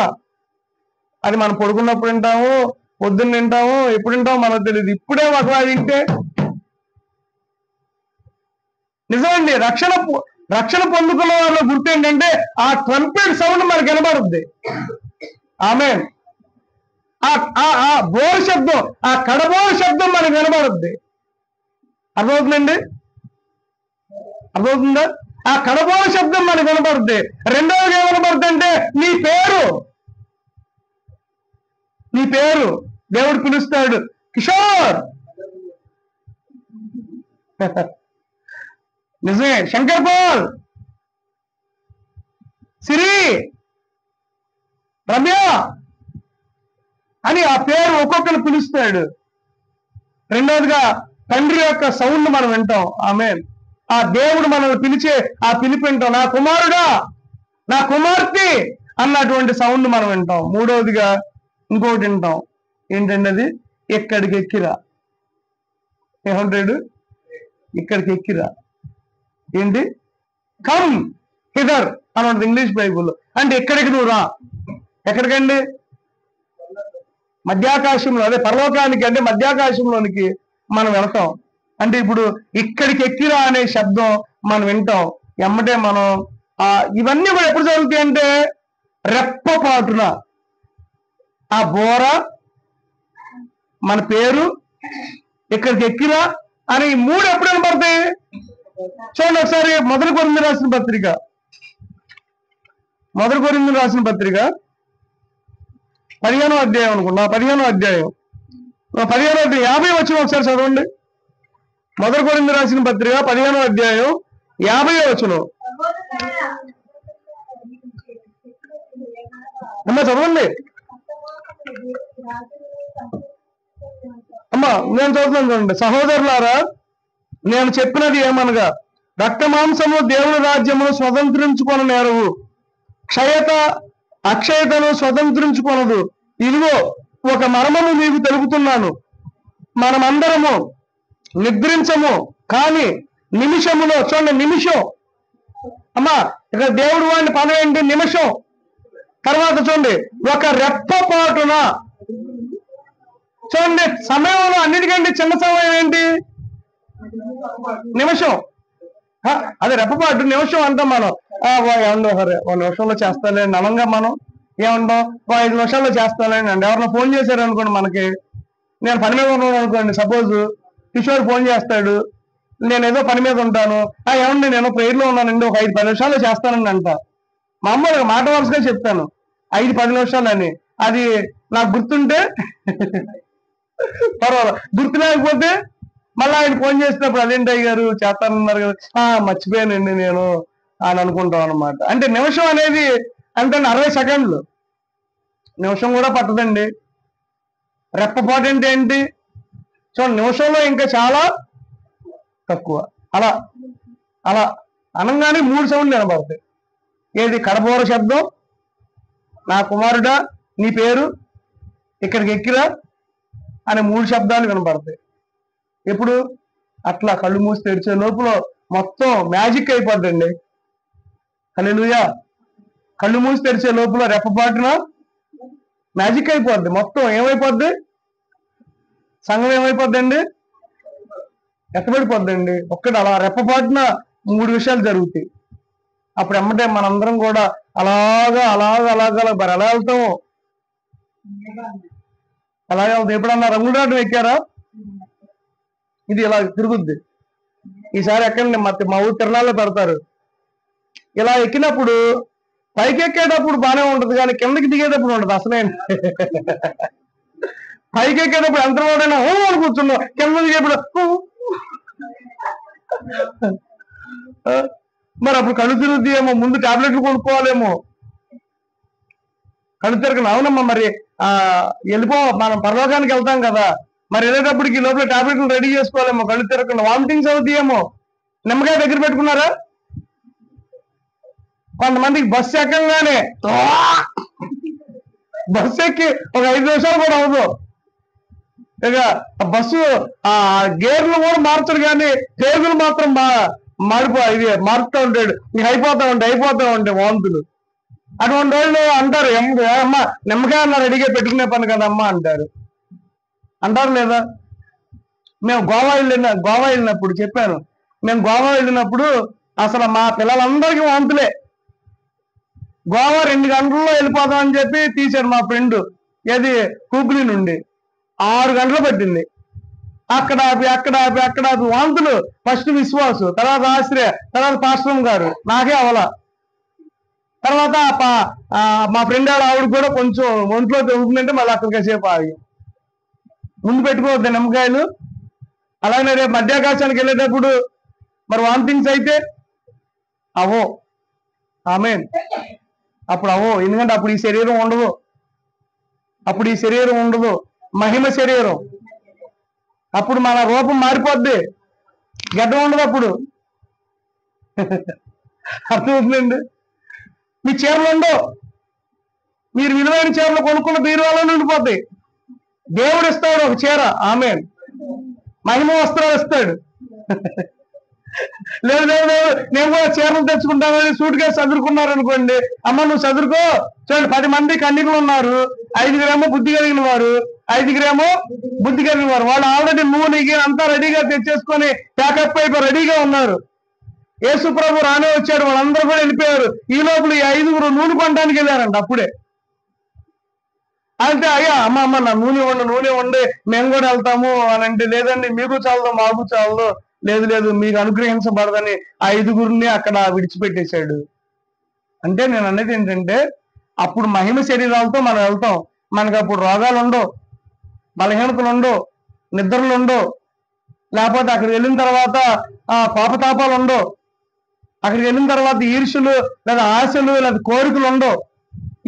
అది మనం పడుకున్నప్పుడు వింటాము, పొద్దున్న వింటాము, ఎప్పుడు వింటామో మనకు తెలియదు. ఇప్పుడే ఒకవేళ వింటే నిజమండి. రక్షణ పొందుకున్న వాళ్ళ గుర్తు ఏంటంటే ఆ ట్రంపెట్ సౌండ్ మనకు వినబడుద్ది. ఆమేన్. ఆ బోర్ శబ్దం, ఆ కడబోర్ శబ్దం మనకు వినబడుద్ది. అర్థమవుతుందండి? అర్థమవుతుందా? ఆ కడబోర శబ్దం మనకు వినబడుద్ది. రెండవది ఏం వినబడుద్ది అంటే నీ పేరు దేవుడు పిలుస్తాడు. కిషోర్, నిజమే. శంకర్ పాల్, సిరి, రమ్య అని ఆ పేరు ఒక్కొక్కరు పిలుస్తాడు. రెండవదిగా తండ్రి యొక్క సౌండ్ మనం వింటాం. ఆమేన్. ఆ దేవుడు మనల్ని పిలిచే ఆ పిలుపు వింటాం. నా కుమారుడా, నా కుమార్తె అన్నటువంటి సౌండ్ మనం వింటాం. మూడవదిగా ఇంకొకటి వింటాం. ఏంటండి అది? ఇక్కడికి ఎక్కిరా. ఏమంటాడు? ఇక్కడికి ఎక్కిరా. ఏంటి? కమ్ హిదర్ అని ఉంటుంది ఇంగ్లీష్ బైబుల్లో. అంటే ఎక్కడికి నువ్వు రా. ఎక్కడికండి? మధ్యాకాశంలో, అదే పరలోకానికి, అంటే మధ్యాకాశంలోనికి మనం వెళ్తాం. అంటే ఇప్పుడు ఇక్కడికి ఎక్కిరా అనే శబ్దం మనం వింటాం. ఎమ్మటే మనం ఇవన్నీ కూడా ఎప్పుడు జరుగుతాయి అంటే రెప్పపాటున ఆ బోర, మన పేరు, ఇక్కడికి ఎక్కిరా అని ఈ మూడు ఎప్పుడు వినపడతాయి? చూడండి ఒకసారి మొదటి కొరింథీయులకు రాసిన పత్రిక 15వ అధ్యాయం అనుకున్నా. 15వ అధ్యాయం 50 వచ్చిన ఒకసారి చదవండి. మొదటి కొరింథీయులకు రాసిన పత్రిక 15వ అధ్యాయం 50 వచనం. అమ్మా చదవండి. అమ్మా నేను చదువుతాను చూడండి. సహోదరులారా, నేను చెప్పినది ఏమనగా రక్త మాంసము దేవుని రాజ్యమును స్వతంత్రించుకొన నేరవు, అక్షయతను స్వతంత్రించుకొనదు. ఇదిగో ఒక మర్మము మీకు తెలుపుతున్నాను. మనమందరము నిద్రించము, కానీ నిమిషములో, చూడండి నిమిషం. అమ్మా ఇక్కడ దేవుడు వాడిని పదం ఏంటి? నిమిషం. తర్వాత చూడండి ఒక రెప్పపాటున. చూడండి సమయంలో అన్నిటికంటే చిన్న సమయం ఏంటి? నిమిషం. అదే రెప్పపాటు, నిమిషం అంటాం మనం. ఏమండో సరే 1 నిమిషంలో చేస్తాలేండి అనంగా మనం ఏమంటాం? 5 నిమిషాల్లో చేస్తాలేండి అండి. ఎవరన్నా ఫోన్ చేశారు అనుకోండి, మనకి నేను పని మీద ఉన్నాను అనుకోండి, సపోజ్ కిషోర్ ఫోన్ చేస్తాడు, నేను ఏదో పని మీద ఉంటాను, ఏమండి నేను ప్రేయర్లో ఉన్నానండి, ఒక 5-10 నిమిషాల్లో చేస్తానండి అంట. మా అమ్మ మాట వరుసగా చెప్తాను 5-10 నిమిషాలు అని. అది నాకు గుర్తుంటే పర్వాలేదు, గుర్తు లేకపోతే మళ్ళీ ఆయన ఫోన్ చేసినప్పుడు అదేంటి అయ్యారు చేస్తానన్నారు కదా, మర్చిపోయానండి నేను అని అనుకుంటాం అనమాట. అంటే నిమిషం అనేది అంటే 60 సెకండ్లు. నిమిషం కూడా పట్టదండి. రెప్పపాటు అంటే ఏంటి? చూడండి నిమిషంలో ఇంకా చాలా తక్కువ. అలా అనగానే 3 సౌండ్లు వినబడతాయి. ఏది? కడబోర శబ్దం, నా కుమారుడా నీ పేరు, ఇక్కడికి ఎక్కిరా అనే 3 శబ్దాలు వినబడతాయి. ఎప్పుడు? అట్లా కళ్ళు మూసి తెరిచే లోపల మొత్తం మ్యాజిక్ అయిపోద్దండి. హల్లెలూయా. కళ్ళు మూసి తెరిచే లోపల రెప్పపాటున మ్యాజిక్ అయిపోద్ది. మొత్తం ఏమైపోద్ది? సంఘం ఏమైపోద్దండి? ఎత్తబడిపోద్దండి. ఒక్కటి అలా రెప్పపాటున 3 విషయాలు జరుగుతాయి. అప్పుడు ఎమ్మటే మనందరం కూడా అలాగా మరి ఎలా వెళ్తాము? అలాగే వెళ్తాం. ఎప్పుడన్నా రంగురాటం ఎక్కారా? ఇది ఇలా తిరుగుద్ది. ఈసారి ఎక్కండి, మా ఊరు తిరణాల్లో పెడతారు. ఇలా ఎక్కినప్పుడు పైకి ఎక్కేటప్పుడు బాగానే ఉంటది, కానీ కిందకి దిగేటప్పుడు ఉండదు అసలే. పైకి ఎక్కేటప్పుడు ఎంత వాడైనా అని కూర్చున్నాం, కింద దిగేప్పుడు మరి అప్పుడు కళ్ళు తిరుగుతాయేమో, ముందు టాబ్లెట్లు కొనుక్కోవాలేమో. కళ్ళు తిరగను. అవునమ్మా, మరి మనం పరలోకానికి వెళ్తాం కదా, మరి వెళ్ళేటప్పటికి లోపల టాబ్లెట్లు రెడీ చేసుకోవాలేమో. కళ్ళు తిరగకుండా వామిటింగ్స్ అవుతాయేమో. నిమ్మకాయ దగ్గర పెట్టుకున్నారా? కొంతమందికి బస్సు ఎక్కగానే బస్సు ఎక్కి ఒక 5 నిమిషాలు కూడా అవ్వదు. ఇక బస్సు గేర్లు కూడా మార్చడు, కానీ పేగులు మాత్రం మారుతూ ఉంటాడు. నీకు అయిపోతా ఉంటాయి వాంతులు. అటువంటి వాళ్ళు అంటారు, అమ్మ నిమ్మకాయ అన్నారు రెడీగా పెట్టుకునే పని కదమ్మా అంటారు లేదా? మేము గోవా వెళ్ళినప్పుడు చెప్పాను. మేము గోవా వెళ్ళినప్పుడు అసలు మా పిల్లలందరికీ వాంతులే. గోవా 2 గంటల్లో వెళ్ళిపోతామని చెప్పి తీశాడు మా ఫ్రెండ్. ఏది హూబ్లీ నుండి 6 గంటలు పట్టింది. అక్కడ ఆపి వాంతులు. ఫస్ట్ విశ్వాసు, తర్వాత ఆశ్రయ, తర్వాత పాస్టర్ గారు, నాకే అవలా. తర్వాత మా ఫ్రెండ్ ఆవిడ కూడా కొంచెం ఒంట్లో ఉంటుందంటే మళ్ళీ అక్కడికి సేపు ఆగి ముందు పెట్టుకోవద్దు నిమ్మకాయలు. అలాగే రేపు మధ్యాకాశానికి వెళ్ళేటప్పుడు మరి వాంతింగ్స్ అయితే అవో. ఆమేన్. అప్పుడు అవో, ఎందుకంటే అప్పుడు ఈ శరీరం ఉండదు. మహిమ శరీరం. అప్పుడు మన రూపం మారిపోద్ది, గడ్డ ఉండదు అప్పుడు. అర్థమవుతుందండి? మీ చీరలు ఉండవు, మీరు విలువైన చీరలు కొనుక్కున్న బీరువాలో ఉండిపోతాయి. దేవుడు ఇస్తాడు ఒక చీర, ఆమేన్. మహిమ వస్త్రాలు ఇస్తాడు. లేదు నేను కూడా చీరలు తెచ్చుకుంటానని సూట్ కేసు చదువుకున్నారనుకోండి, అమ్మ నువ్వు చదువుకో. చూడండి, 10 మంది కన్యకులు ఉన్నారు, 5 బుద్ధి కలిగిన వారు, 5 బుద్ధి కలిగిన వారు. వాళ్ళు ఆల్రెడీ నూనె అంతా రెడీగా తెచ్చేసుకొని ప్యాకప్ అయిపోయి రెడీగా ఉన్నారు. యేసు ప్రభు రానే వచ్చాడు, వాళ్ళందరూ కూడా వెళ్ళిపోయారు. ఈ లోపల ఈ 5 నూనె కొనడానికి వెళ్ళారంట. అప్పుడే అంటే అయ్యా అమ్మ నా నూనె వండి మేము కూడా వెళ్తాము అని అంటే, లేదండి మీకు చాలదు మాకు చాలదు. లేదు మీకు అనుగ్రహించబడదని 5 అక్కడ విడిచిపెట్టేశాడు. అంటే నేను అనేది ఏంటంటే, అప్పుడు మహిమ శరీరాలతో మనం వెళ్తాం. మనకు అప్పుడు రోగాలు ఉండవు, బలహీనతలు ఉండవు, నిద్రలు ఉండవు. లేకపోతే అక్కడికి వెళ్ళిన తర్వాత కోపతాపాలు ఉండవు. అక్కడికి వెళ్ళిన తర్వాత ఈర్ష్యలు లేదా ఆశలు లేదా కోరికలు ఉండవు.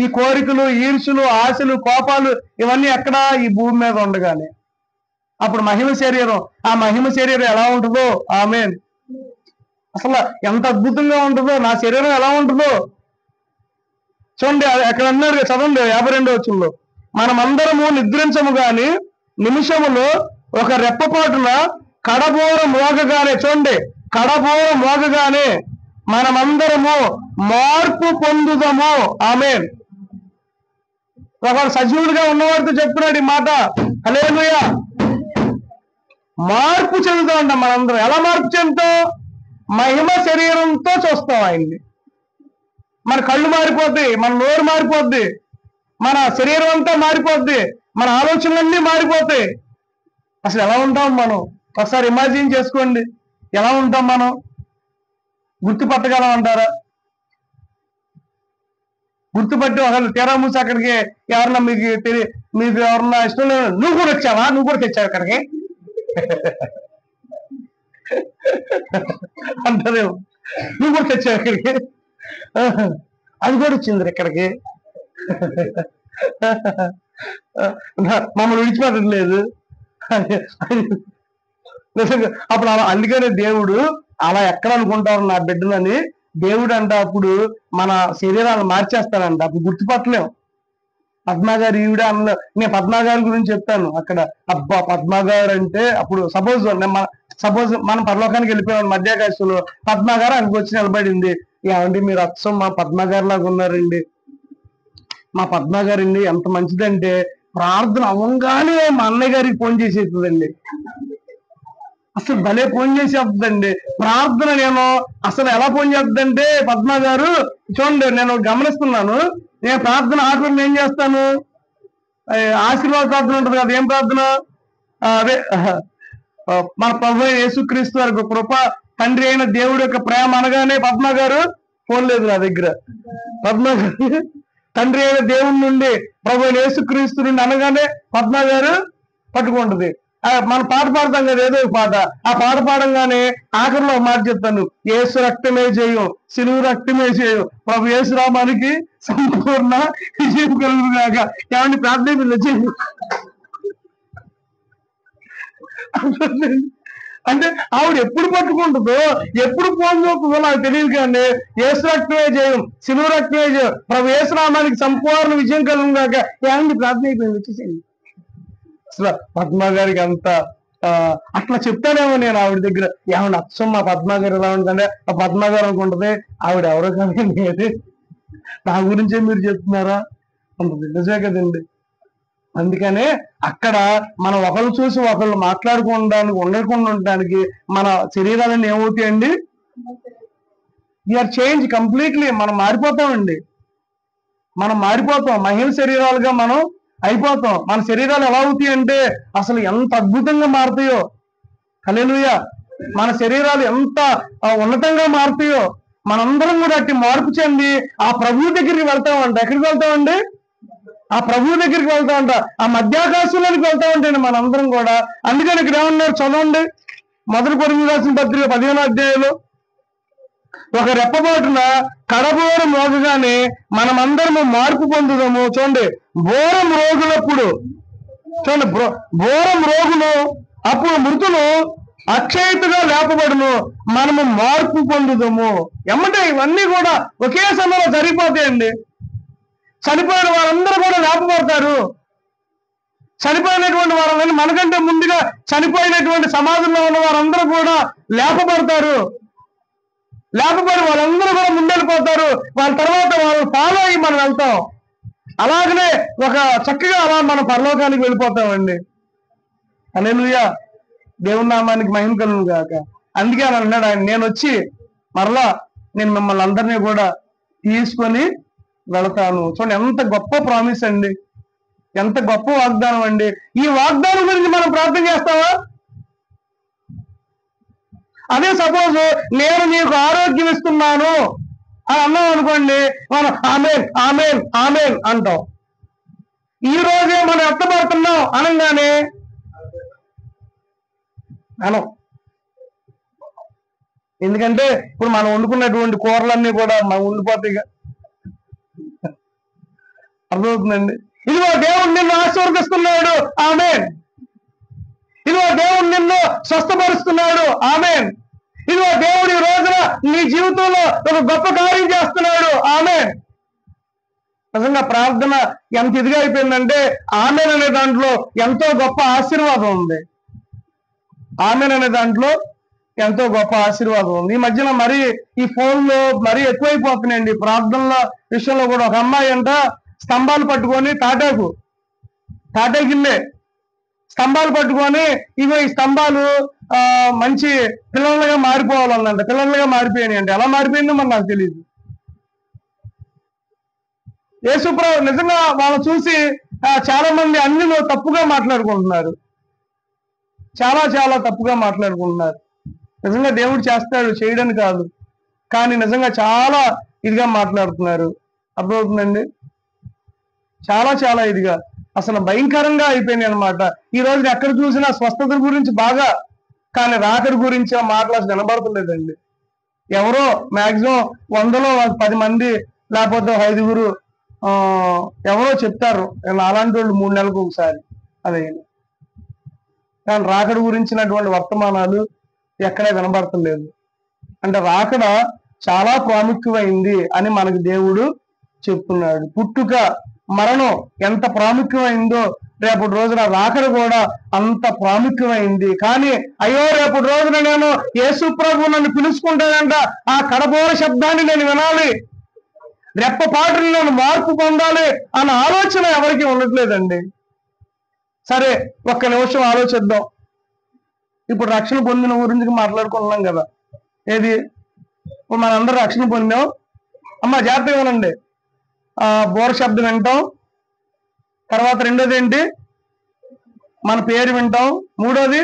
ఈ కోరికలు, ఈర్ష్యలు, ఆశలు, కోపాలు ఇవన్నీ ఎక్కడ ఈ భూమి మీద ఉండగానే అప్పుడు మహిమ శరీరం. ఆ మహిమ శరీరం ఎలా ఉంటుందో, ఆమేన్. అసలు ఎంత అద్భుతంగా ఉంటుందో, నా శరీరం ఎలా ఉంటుందో చూడండి. ఎక్కడ అన్నాడు, చదవండి 52వ వచనంలో, మనమందరము నిద్రించము గాని నిమిషములో ఒక రెప్పపాటున కడబోర మోగగానే, చూడండి, కడబోర మోగగానే మనమందరము మార్పు పొందుదాము, ఆమేన్. ఒకరు సజీవుడిగా ఉన్నవారితో చెప్తున్నాడు ఈ మాట. హల్లెలూయా. మార్పు చెందుతామంట మనందరం. ఎలా మార్పు చెందుతాం? మహిమ శరీరంతో చూస్తాం ఆయన్ని. మన కళ్ళు మారిపోద్ది, మన నోరు మారిపోద్ది, మన శరీరం అంతా మారిపోద్ది, మన ఆలోచనలన్నీ మారిపోతాయి. అసలు ఎలా ఉంటాం మనం? ఒకసారి ఇమాజిన్ చేసుకోండి, ఎలా ఉంటాం మనం? గుర్తుపట్టగలం అంటారా? గుర్తుపట్టి ఒకళ్ళు తీరా మూసి అక్కడికి ఎవరన్నా మీకు ఎవరన్నా ఇష్టం లేదు, నువ్వు కూడా వచ్చావా, నువ్వు కూడా తెచ్చావు అక్కడికి అంటారేమో. నువ్వు కూడా తెచ్చావు ఇక్కడికి, అది కూడా వచ్చింది ఇక్కడికి, మమ్మల్ని విడిచిపెట్టట్లేదు. అప్పుడు అందుకనే దేవుడు అలా ఎక్కడ అనుకుంటారు నా బిడ్డలని, దేవుడు అంట అప్పుడు మన శరీరాలను మార్చేస్తాడంట. అప్పుడు గుర్తుపట్టలేం. పద్మాగారు ఈవిడ అన్న, నేను పద్మాగారి గురించి చెప్తాను అక్కడ. అబ్బా పద్మాగారు అంటే అప్పుడు సపోజ్ మనం పరలోకానికి వెళ్ళిపోయాం మధ్యాకాశంలో, పద్మాగారు అక్కడికి వచ్చి నిలబడింది. ఏమండి మీరు అచ్చం మా పద్మాగారు లాగా ఉన్నారండి. మా పద్మాగారండి ఎంత మంచిదంటే ప్రార్థన అవ్వగానే మా అన్నయ్య గారికి ఫోన్ చేసేస్తుందండి. అసలు భలే ఫోన్ చేసేస్తుందండి ప్రార్థన. నేను అసలు ఎలా ఫోన్ చేస్తుందంటే, పద్మ గారు చూడండి, నేను గమనిస్తున్నాను, నేను ప్రార్థన ఆఖరి ఏం చేస్తాను, ఆశీర్వాద ప్రార్థన ఉంటుంది కదా. ఏం ప్రార్థన? అదే మన ప్రభు యేసుక్రీస్తు వారి కృప, తండ్రి అయిన దేవుడి యొక్క ప్రేమ అనగానే పద్మ గారు ఫోన్ లేదు నా దగ్గర. పద్మ గారు తండ్రి అయిన దేవుడి నుండి ప్రభు యేసుక్రీస్తు నుండి అనగానే పద్మ గారు పట్టుకుంటుంది. మన పాట పాడతాం కదా, ఏదో పాట. ఆ పాట పాడంగానే ఆఖరిలో ఒక మాట చెప్తాను, యేసు రక్తమే చేయం, సిలువు రక్తమే చేయం, ప్రభు యేసు రామానికి సంపూర్ణ విజయం కలుగుగాక. ఏమండి ప్రార్థన చేయండి. అంటే ఆవిడ ఎప్పుడు పట్టుకుంటుందో ఎప్పుడు ఫోన్ చూస్తుందో నాకు తెలియదు కానీ యేసు రక్తమే జయం, శిలువ రక్తమే జయం, ప్రభు యేసు నామానికి సంపూర్ణ విజయం కలుగు కాక ఏమండి ప్రార్థన అయిపోయింది వచ్చేసింది. అసలు పద్మా గారికి అంత అట్లా చెప్తానేమో నేను ఆవిడ దగ్గర, ఏమన్నా అచ్చం మా పద్మా గారు ఎలా ఉంటుందంటే ఆ పద్మా గారు అనుకుంటుంది ఆవిడ ఎవరో కానీ నా గురించే మీరు చెప్తున్నారా అంటుంది. నిజమే కదండి. అందుకనే అక్కడ మనం ఒకళ్ళు చూసి ఒకళ్ళు మాట్లాడుకోవడానికి ఉండకుండా ఉండడానికి మన శరీరాలన్నీ ఏమవుతాయండి, యూఆర్ చేంజ్ కంప్లీట్లీ. మనం మారిపోతామండి, మనం మారిపోతాం, మహిళ శరీరాలుగా మనం అయిపోతాం. మన శరీరాలు ఎలా అవుతాయి అంటే అసలు ఎంత అద్భుతంగా మారుతాయో. హల్లెలూయా. మన శరీరాలు ఎంత ఉన్నతంగా మారుతాయో. మనందరం కూడా అట్టి మార్పు చెంది ఆ ప్రభువు దగ్గరికి వెళ్తామంట. ఎక్కడికి వెళ్తామండి? ఆ ప్రభువు దగ్గరికి వెళ్తామంట, ఆ మధ్యాకాశంలోకి వెళ్తామంటండి మనందరం కూడా. అందుకని ఇక్కడ ఏమన్నారు చదవండి, 1 కొరింథీయులకు రాసిన పత్రిక 15వ అధ్యాయంలో, ఒక రెప్పబాటున కడబోరు మోగగానే మనమందరము మార్పు పొందుదాము. చూడండి, బోరం రోగులప్పుడు, చూడండి బోరం రోగులు అప్పుడు మృతులు అక్షయతగా లేపబడును, మనము మార్పు పొందుదాము. ఎమ్మటే ఇవన్నీ కూడా ఒకే సమయంలో జరిగిపోతాయండి. చనిపోయిన వారందరూ కూడా లేపబడతారు. చనిపోయినటువంటి వారందరూ మనకంటే ముందుగా చనిపోయినటువంటి సమాజంలో ఉన్న వారందరూ కూడా లేపబడతారు. లేపబడి వాళ్ళందరూ కూడా ముందెళ్ళిపోతారు. వాళ్ళ తర్వాత వాళ్ళు ఫాలో అయ్యి మనం వెళ్తాం. అలాగనే ఒక చక్కగా అలా మనం పరలోకానికి వెళ్ళిపోతామండి. హల్లెలూయా. దేవుని నామానికి మహిమ కలుగును గాక. అందుకే అని అన్నాడు ఆయన, నేను వచ్చి మరలా నేను మిమ్మల్ని అందరినీ కూడా తీసుకొని వెళతాను. చూడండి ఎంత గొప్ప ప్రామిస్ అండి, ఎంత గొప్ప వాగ్దానం అండి. ఈ వాగ్దానం గురించి మనం ప్రార్థన చేస్తావా? అదే సపోజ్ నేను నీకు ఆరోగ్యం ఇస్తున్నాను అని అన్నాం అనుకోండి, మనం ఆమేన్ ఆమేన్ ఆమేన్ అంటాం. ఈ రోజే మనం ఎత్తబడుతున్నాం అనగానే అనం. ఎందుకంటే ఇప్పుడు మనం వండుకున్నటువంటి కూరలన్నీ కూడా మనం ఉండిపోతాయిగా. అర్థమవుతుందండి. ఇదిగో దేవుడు నిన్ను ఆశీర్వదిస్తున్నాడు, ఆమేన్. ఇదిగో దేవుడు నిన్ను స్వస్థపరుస్తున్నాడు, ఆమేన్. ఇదిగో దేవుడు ఈ రోజున నీ జీవితంలో ఒక గొప్ప కార్యం చేస్తున్నాడు, ఆమేన్. నిజంగా ప్రార్థన ఎంత ఇదిగా అయిపోయిందంటే ఆమేన్ అనే దాంట్లో ఎంతో గొప్ప ఆశీర్వాదం ఉంది. ఆమేన్ అనే దాంట్లో ఎంతో గొప్ప ఆశీర్వాదం ఉంది. ఈ మధ్యన మరీ ఈ ఫోన్లో మరీ ఎక్కువైపోతున్నాయండి ప్రార్థనల విషయంలో కూడా. ఒక అమ్మాయి అంట స్తంభాలు పట్టుకొని తాటాకిల్లే స్తంభాలు పట్టుకొని ఇగో ఈ స్తంభాలు మంచి పిల్లలుగా మారిపోవాలన్నంట. పిల్లలుగా మారిపోయినాయి అంటే ఎలా మారిపోయిందో మరి నాకు తెలియదు. యేసుప్రభు నిజంగా వాళ్ళని చూసి చాలా మంది అన్నిలో తప్పుగా మాట్లాడుకుంటున్నారు, చాలా చాలా తప్పుగా మాట్లాడుకుంటున్నారు. నిజంగా దేవుడు చేస్తాడు, చేయడని కాదు, కానీ నిజంగా చాలా ఇదిగా మాట్లాడుతున్నారు. అర్థమవుతుందండి. చాలా చాలా ఇదిగా అసలు భయంకరంగా అయిపోయింది అనమాట. ఈ రోజు ఎక్కడ చూసినా స్వస్థత గురించి బాగా, కానీ రాకడి గురించి ఆ మాటలు అసలు వినబడతలేదండి. ఎవరో మాక్సిమం 100లో 10 మంది లేకపోతే 5గురు ఎవరో చెప్తారు, అలాంటి వాళ్ళు 3 నెలలకు ఒకసారి. అదే కానీ రాకడి గురించినటువంటి వర్తమానాలు ఎక్కడే వినబడతలేదు. అంటే రాకడ చాలా ప్రాముఖ్యమైంది అని మనకు దేవుడు చెప్తున్నాడు. పుట్టుక మరణం ఎంత ప్రాముఖ్యమైందో రేపటి రోజున రాకడ కూడా అంత ప్రాముఖ్యమైంది. కానీ అయ్యో రేపటి రోజున నేను యేసు ప్రభు నన్ను పిలుచుకుంటానంట, ఆ కడబోర శబ్దాన్ని నేను వినాలి, రెప్పపాటుని నేను మార్పు పొందాలి అన్న ఆలోచన ఎవరికి ఉండట్లేదండి. సరే ఒక్క నిమిషం ఆలోచిద్దాం. ఇప్పుడు రక్షణ పొందిన గురించి మాట్లాడుకుంటున్నాం కదా. ఏది ఇప్పుడు మనందరూ రక్షణ పొందాం. అమ్మ జాగ్రత్తగా వినండి. బోర శబ్దం వింటాం, తర్వాత రెండోది ఏంటి, మన పేరు వింటాం, మూడోది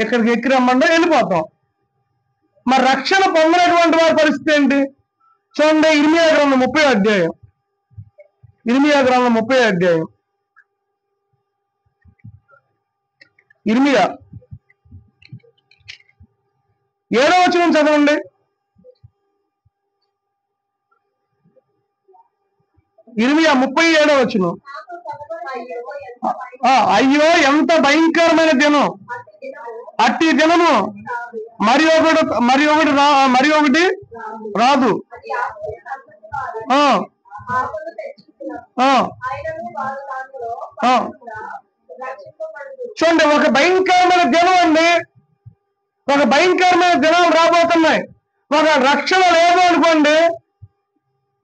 ఇక్కడికి ఎక్కి రమ్మంటే వెళ్ళిపోతాం. మరి రక్షణ పొందినటువంటి వారి పరిస్థితి ఏంటి చూడండి. ఇర్మియా గ్రంథం 30వ అధ్యాయం, ఇర్మియా గ్రంథం 30వ అధ్యాయం, ఇర్మియా 7వ వచనం చదవండి. ఇర్మియా 37వ వచనం. అయ్యో ఎంత భయంకరమైన దినం, అట్టి దినము మరి ఒకటి రాదు. చూడండి, ఒక భయంకరమైన దినం అండి, ఒక భయంకరమైన దినాలు రాబోతున్నాయి. ఒక రక్షణ లేదు అనుకోండి,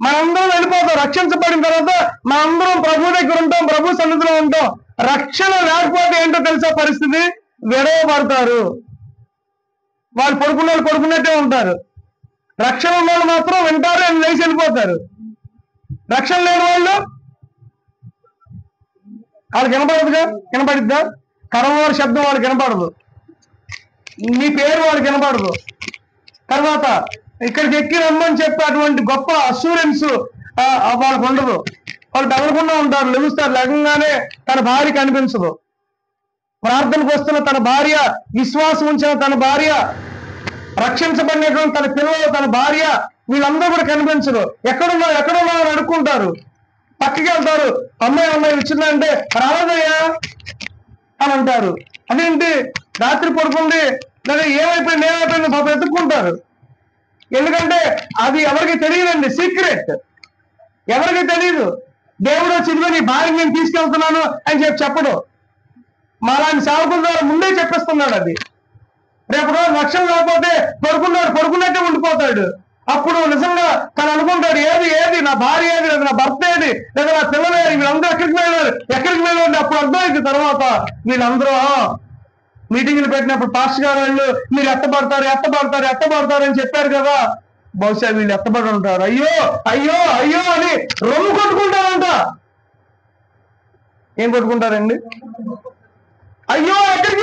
మనందరం వెళ్ళిపోతాం. రక్షించబడిన తర్వాత మనందరం ప్రభు దగ్గర ఉంటాం, ప్రభు సన్నిధిలో ఉంటాం. రక్షణ లేకపోతే ఏంటో తెలుసా పరిస్థితి? విడవబడతారు. వాళ్ళు పడుకున్నట్టే ఉంటారు. రక్షణ ఉన్న వాళ్ళు మాత్రం వింటారు అని లేచి వెళ్ళిపోతారు. రక్షణ లేని వాళ్ళకి వినపడిద్దా? కరవారి శబ్దం వాళ్ళకి వినపడదు, నీ పేరు వాళ్ళకి వినపడదు. తర్వాత ఇక్కడికి ఎక్కి రమ్మని చెప్పి అటువంటి గొప్ప అష్యూరెన్స్ వాళ్ళకు ఉండదు. వాళ్ళు తగలకుండా ఉంటారు, లెగుస్తారు. లేకంగానే తన భార్య కనిపించదు. ప్రార్థనకు వస్తున్న తన భార్య, విశ్వాసం ఉంచిన తన భార్య, రక్షించబడినటువంటి తన పిల్లలు, తన భార్య, వీళ్ళందరూ కూడా కనిపించరు. ఎక్కడున్నా అడుక్కుంటారు, పక్కకి వెళ్తారు. అమ్మాయి వచ్చిందంటే రాలేదయ్యా అని అంటారు. అదేంటి రాత్రి పడుకుంది లేదా ఏమైపోయింది పాప ఎత్తుక్కుంటారు. ఎందుకంటే అది ఎవరికి తెలియదండి, సీక్రెట్, ఎవరికి తెలియదు. దేవుడు చిరుగు నీ భార్య నేను తీసుకెళ్తున్నాను అని చెప్పడు. మాలాంటి సేవకుల ద్వారా ముందే చెప్పేస్తున్నాడు. అది రేపు రోజు రక్షణ లేకపోతే పడుకున్నట్టే ఉండిపోతాడు. అప్పుడు నిజంగా తను అనుకుంటాడు, ఏది నా భార్య ఏది, లేదా నా భర్త ఏది, లేదా నా పిల్లలు ఏది, వీళ్ళందరూ ఎక్కడికి వెళ్ళారు. అప్పుడు అర్థమైంది తర్వాత వీళ్ళందరూ మీటింగ్లు పెట్టినప్పుడు పాస్టర్ గారు వాళ్ళు మీరు ఎత్తబడతారు అని చెప్పారు కదా, బహుశా వీళ్ళు ఎత్తబడి ఉంటారు. అయ్యో అని రొమ్ము కొట్టుకుంటారంట. ఏం కొట్టుకుంటారండి? అయ్యో ఎక్కడికి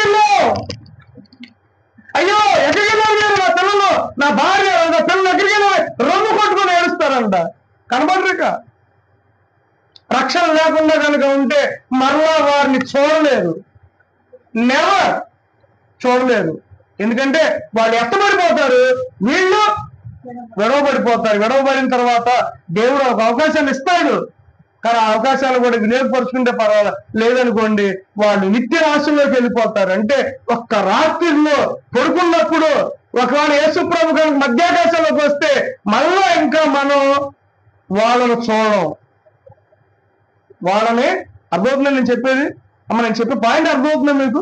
వెళ్ళారు నా పిల్లలు, నా భార్య, నా పిల్లలు ఎక్కడికి వెళ్ళారు, రొమ్ము కొట్టుకుని ఏడుస్తారంట. కనబడలేక రక్షణ లేకుండా కనుక ఉంటే మరలా వారిని చూడలేరు, నెవర్ చూడలేరు. ఎందుకంటే వాళ్ళు ఎత్తబడిపోతారు, వీళ్ళు విడవబడిపోతారు. విడవబడిన తర్వాత దేవుడు ఒక అవకాశాన్ని ఇస్తాడు. కానీ ఆ అవకాశాలు కూడా వినియోగపరుచుకుంటే పర్వాలేదు, లేదనుకోండి వాళ్ళు నిత్య రాశుల్లోకి వెళ్ళిపోతారు. అంటే ఒక్క రాత్రిలో పడుకున్నప్పుడు ఒకవేళ యేసుప్రభు కనుక మధ్యాకాశంలోకి వస్తే మళ్ళా ఇంకా మనం వాళ్ళను చూడడం. వాళ్ళని అర్థమవుతుంది నేను చెప్పేది? నేను చెప్పే పాయింట్ అర్థమవుతుంది మీకు?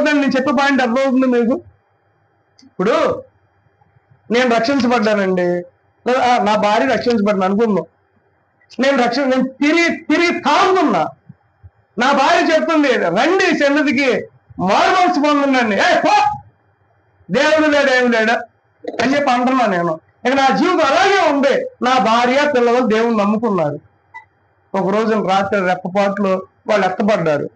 నేను చెప్పే పాయింట్ అర్థమవుతుంది మీకు? ఇప్పుడు నేను రక్షించబడ్డానండి, నా భార్య రక్షించబడ్డాను అనుకుందాం. నేను తిరిగి తాగుతున్నా. నా భార్య చెప్తుంది, రండి సన్నిధికి మారు మనసు పొందండి. దేవుడు లేడు అని చెప్పి అంటున్నా నేను. ఇక నా జీవితం అలాగే ఉంది. నా భార్య పిల్లలు దేవుని నమ్ముకున్నారు. ఒక రోజు రాత్రి రెప్పపాట్లు వాళ్ళు ఎత్తబడ్డారు.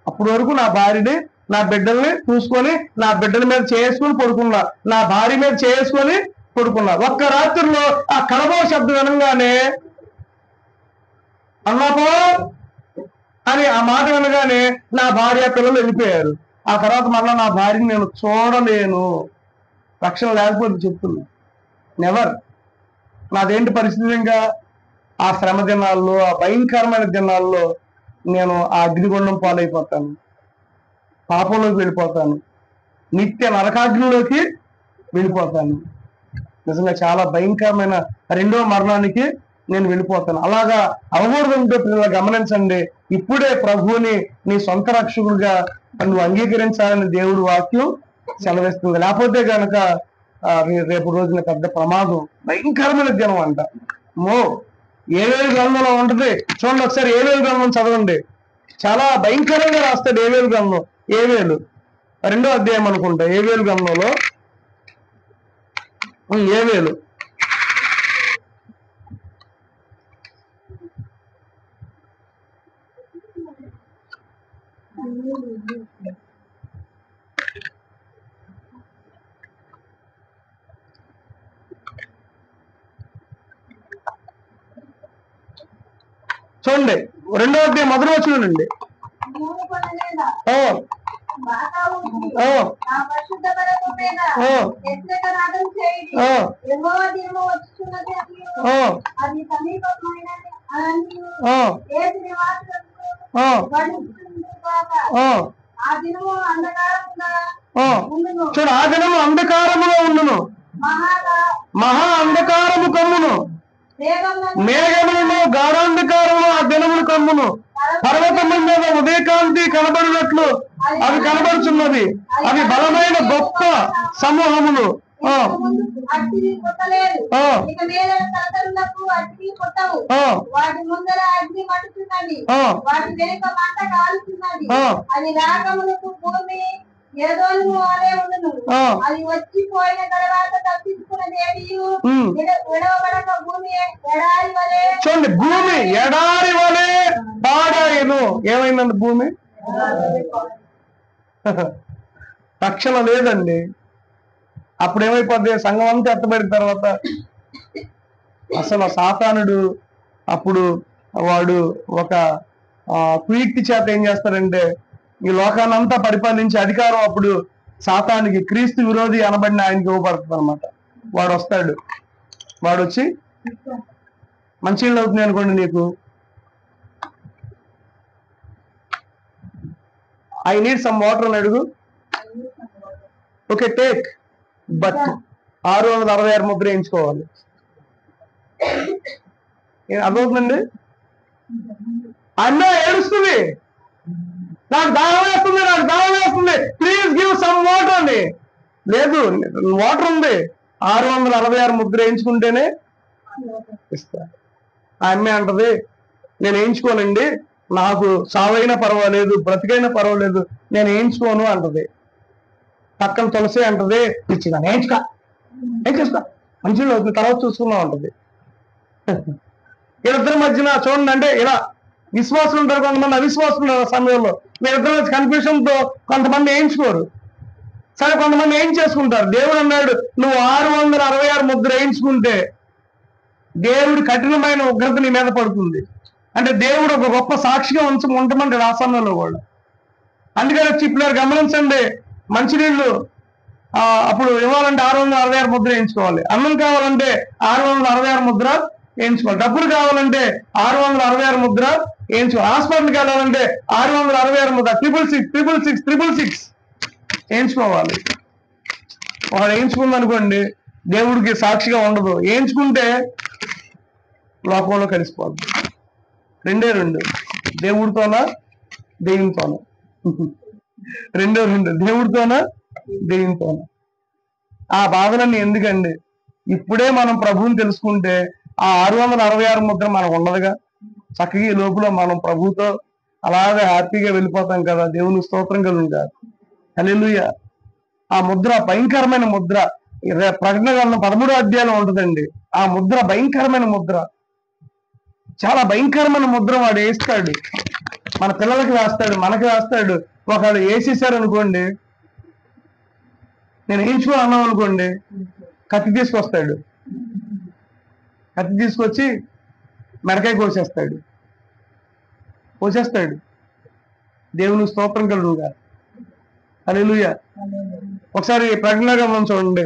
అప్పటి వరకు నా భార్యని, నా బిడ్డల్ని చూసుకొని, నా బిడ్డల మీద చేసుకుని పడుకున్నా, నా భార్య మీద చేసుకొని పడుకున్నా. ఒక్క రాత్రిలో ఆ కలబో శబ్దం వినగానే, అన్నాపో అని ఆ మాట వినగానే నా భార్య పిల్లలు వెళ్ళిపోయారు. ఆ తర్వాత మళ్ళీ నా భార్యని నేను చూడలేను. రక్షణ లేకపోతే చెప్తున్నా, నెవర్. నాదేంటి పరిస్థితి? ఇంకా ఆ శ్రమ దినాల్లో, ఆ భయంకరమైన దినాల్లో నేను ఆ అగ్నిగుండం పాలైపోతాను, పాపంలోకి వెళ్ళిపోతాను, నిత్య నరకాగ్నిలోకి వెళ్ళిపోతాను. నిజంగా చాలా భయంకరమైన రెండో మరణానికి నేను వెళ్ళిపోతాను. అలాగా అవకూడదంటే పిల్లలు గమనించండి. ఇప్పుడే ప్రభువుని నీ సొంత రక్షకుడిగా నువ్వు అంగీకరించాలని దేవుడు వాక్యం సెలవిస్తుంది. లేకపోతే కనుక రేపు రోజున పెద్ద ప్రమాదం, భయంకరమైన దినం అంట. ఏవేలు గ్రంథంలో ఉంటుంది చూడండి, ఒకసారి ఏవేలు గ్రంథం చదవండి. చాలా భయంకరంగా రాస్తాడు ఏవేలు గ్రంథం. ఏవేలు 2వ అధ్యాయం అనుకుంటా. ఏవేలు గ్రంథంలో ఏవేలు చూడండి, 2వ అధ్యాయం మొదటి వచనండి. చూడు, ఆ దినము అంధకారములో ఉండును, మహా అంధకారము కమ్మును, మేఘములను గాఢాంధకారము ఆ దినములు కమ్మును, పర్వతముల మీద ఉదయకాంతి కనబడినట్లు అవి కనబడుచున్నది, అవి బలమైన గొప్ప సమూహములు. అది వచ్చిపోయిన తర్వాత తప్పించుకున్నదేమి చూడండి, భూమి ఎడారి వలె పాడాయను. ఏమైందండి భూమి? రక్షణ లేదండి. అప్పుడు ఏమైపోద్ది? సంఘం అంతా ఎత్తబడిన తర్వాత అసలు సాతానుడు అప్పుడు వాడు ఒక కుయుక్తి చేత ఏం చేస్తాడంటే ఈ లోకాన్ని అంతా పరిపాలించే అధికారం అప్పుడు సాతానికి, క్రీస్తు విరోధి అనబడిన ఆయనకి ఇవ్వబడుతుంది అనమాట. వాడు వస్తాడు, వాడు వచ్చి మంచినీళ్ళు అవుతుంది అనుకోండి, నీకు ఐ నీడ్ సమ్ వాటర్ అని అడుగు, ఓకే టేక్, బట్ 666 ముద్ర వేయించుకోవాలి. అర్థమవుతుందండి? అన్న ఏడుస్తుంది, నాకు దాహం వేస్తుంది, నాకు దాహం వేస్తుంది, ప్లీజ్ గివ్ సమ్ వాటర్ అండి. లేదు, వాటర్ ఉంది, 666 ముద్ర వేయించుకుంటేనే ఇస్తా. ఆ అమ్మాయి అంటది, నేను వేయించుకోనండి, నాకు సావైనా పర్వాలేదు, బ్రతికైనా పర్వాలేదు, నేను వేయించుకోను అంటది. పక్కన తులసి అంటది, ఇచ్చిదా వేయించుకో, ఏం చేసుకో, మంచిగా అవుతుంది, తర్వాత చూసుకున్నాం అంటది. వీళ్ళిద్దరి మధ్యన చూడండి, అంటే ఇలా విశ్వాసులు ఉంటారు, కొంతమంది అవిశ్వాసులు ఉంటారు. సమయంలో వీళ్ళిద్దరి మధ్య కన్ఫ్యూషన్ తో కొంతమంది వేయించుకోరు, సరే కొంతమంది ఏం చేసుకుంటారు. దేవుడు అన్నాడు, నువ్వు 666 ముద్ర వేయించుకుంటే దేవుడి కఠినమైన ఉగ్రత నీ మీద పడుతుంది. అంటే దేవుడు ఒక గొప్ప సాక్షిగా ఉండమంటాడు ఆ సమయంలో కూడా. అందుకని వచ్చి ఇప్పుడు గమనించండి, మంచినీళ్ళు అప్పుడు ఇవ్వాలంటే 666 ముద్ర వేయించుకోవాలి, అన్నం కావాలంటే 666 ముద్ర వేయించుకోవాలి, డబ్బులు కావాలంటే 666 ముద్ర వేయించుకోవాలి, హాస్పిటల్కి వెళ్ళాలంటే 666 ముద్ర, 666 వేయించుకోవాలి. వాడు వేయించుకుందనుకోండి దేవుడికి సాక్షిగా ఉండదు, వేయించుకుంటే లోకంలో కలిసిపోద్ది. 2 దేవుడితోనా దేవునితోనా, 2 దేవుడితోనా దేవునితోనా. ఆ బాధలన్నీ ఎందుకండి? ఇప్పుడే మనం ప్రభువుని తెలుసుకుంటే ఆ 666 ముద్ర మనకు ఉండదుగా. చక్కగా ఈ లోపల మనం ప్రభుతో అలాగే హ్యాపీగా వెళ్ళిపోతాం కదా. దేవుని స్తోత్రం కలుగుగా. హల్లెలూయా. ఆ ముద్ర భయంకరమైన ముద్ర, ప్రకటన గ్రంథం 13వ అధ్యాయంలో ఉంటుందండి. ఆ ముద్ర భయంకరమైన ముద్ర, చాలా భయంకరమైన ముద్ర వాడు వేస్తాడు. మన పిల్లలకి వేస్తాడు, మనకి వేస్తాడు. ఒకడు వేసేసారు అనుకోండి, నేను వేయించుకో అన్నాం అనుకోండి, కత్తి తీసుకొస్తాడు, కత్తి తీసుకొచ్చి మెడకాయ కోసేస్తాడు. దేవుని స్తోత్రం కలుగుగా. హల్లెలూయా. ఒకసారి ప్రకటన గ్రంథం చూడండి,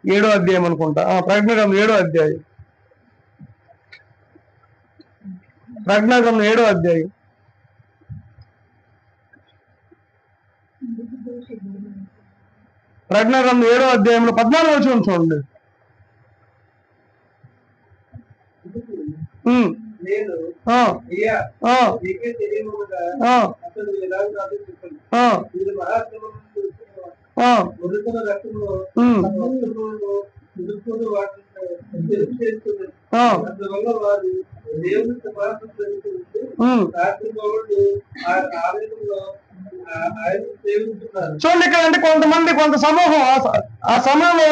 7వ అధ్యాయం అనుకుంటా. ప్రకటన గ్రంథం 7వ అధ్యాయం, ప్రకటన గ్రంథం 7వ అధ్యాయం. ప్రకటన గ్రంథం 7వ అధ్యాయంలో 14వ వచనం చూడండి. చూడండి ఇక్కడ, అంటే కొంత సమూహం ఆ సమయంలో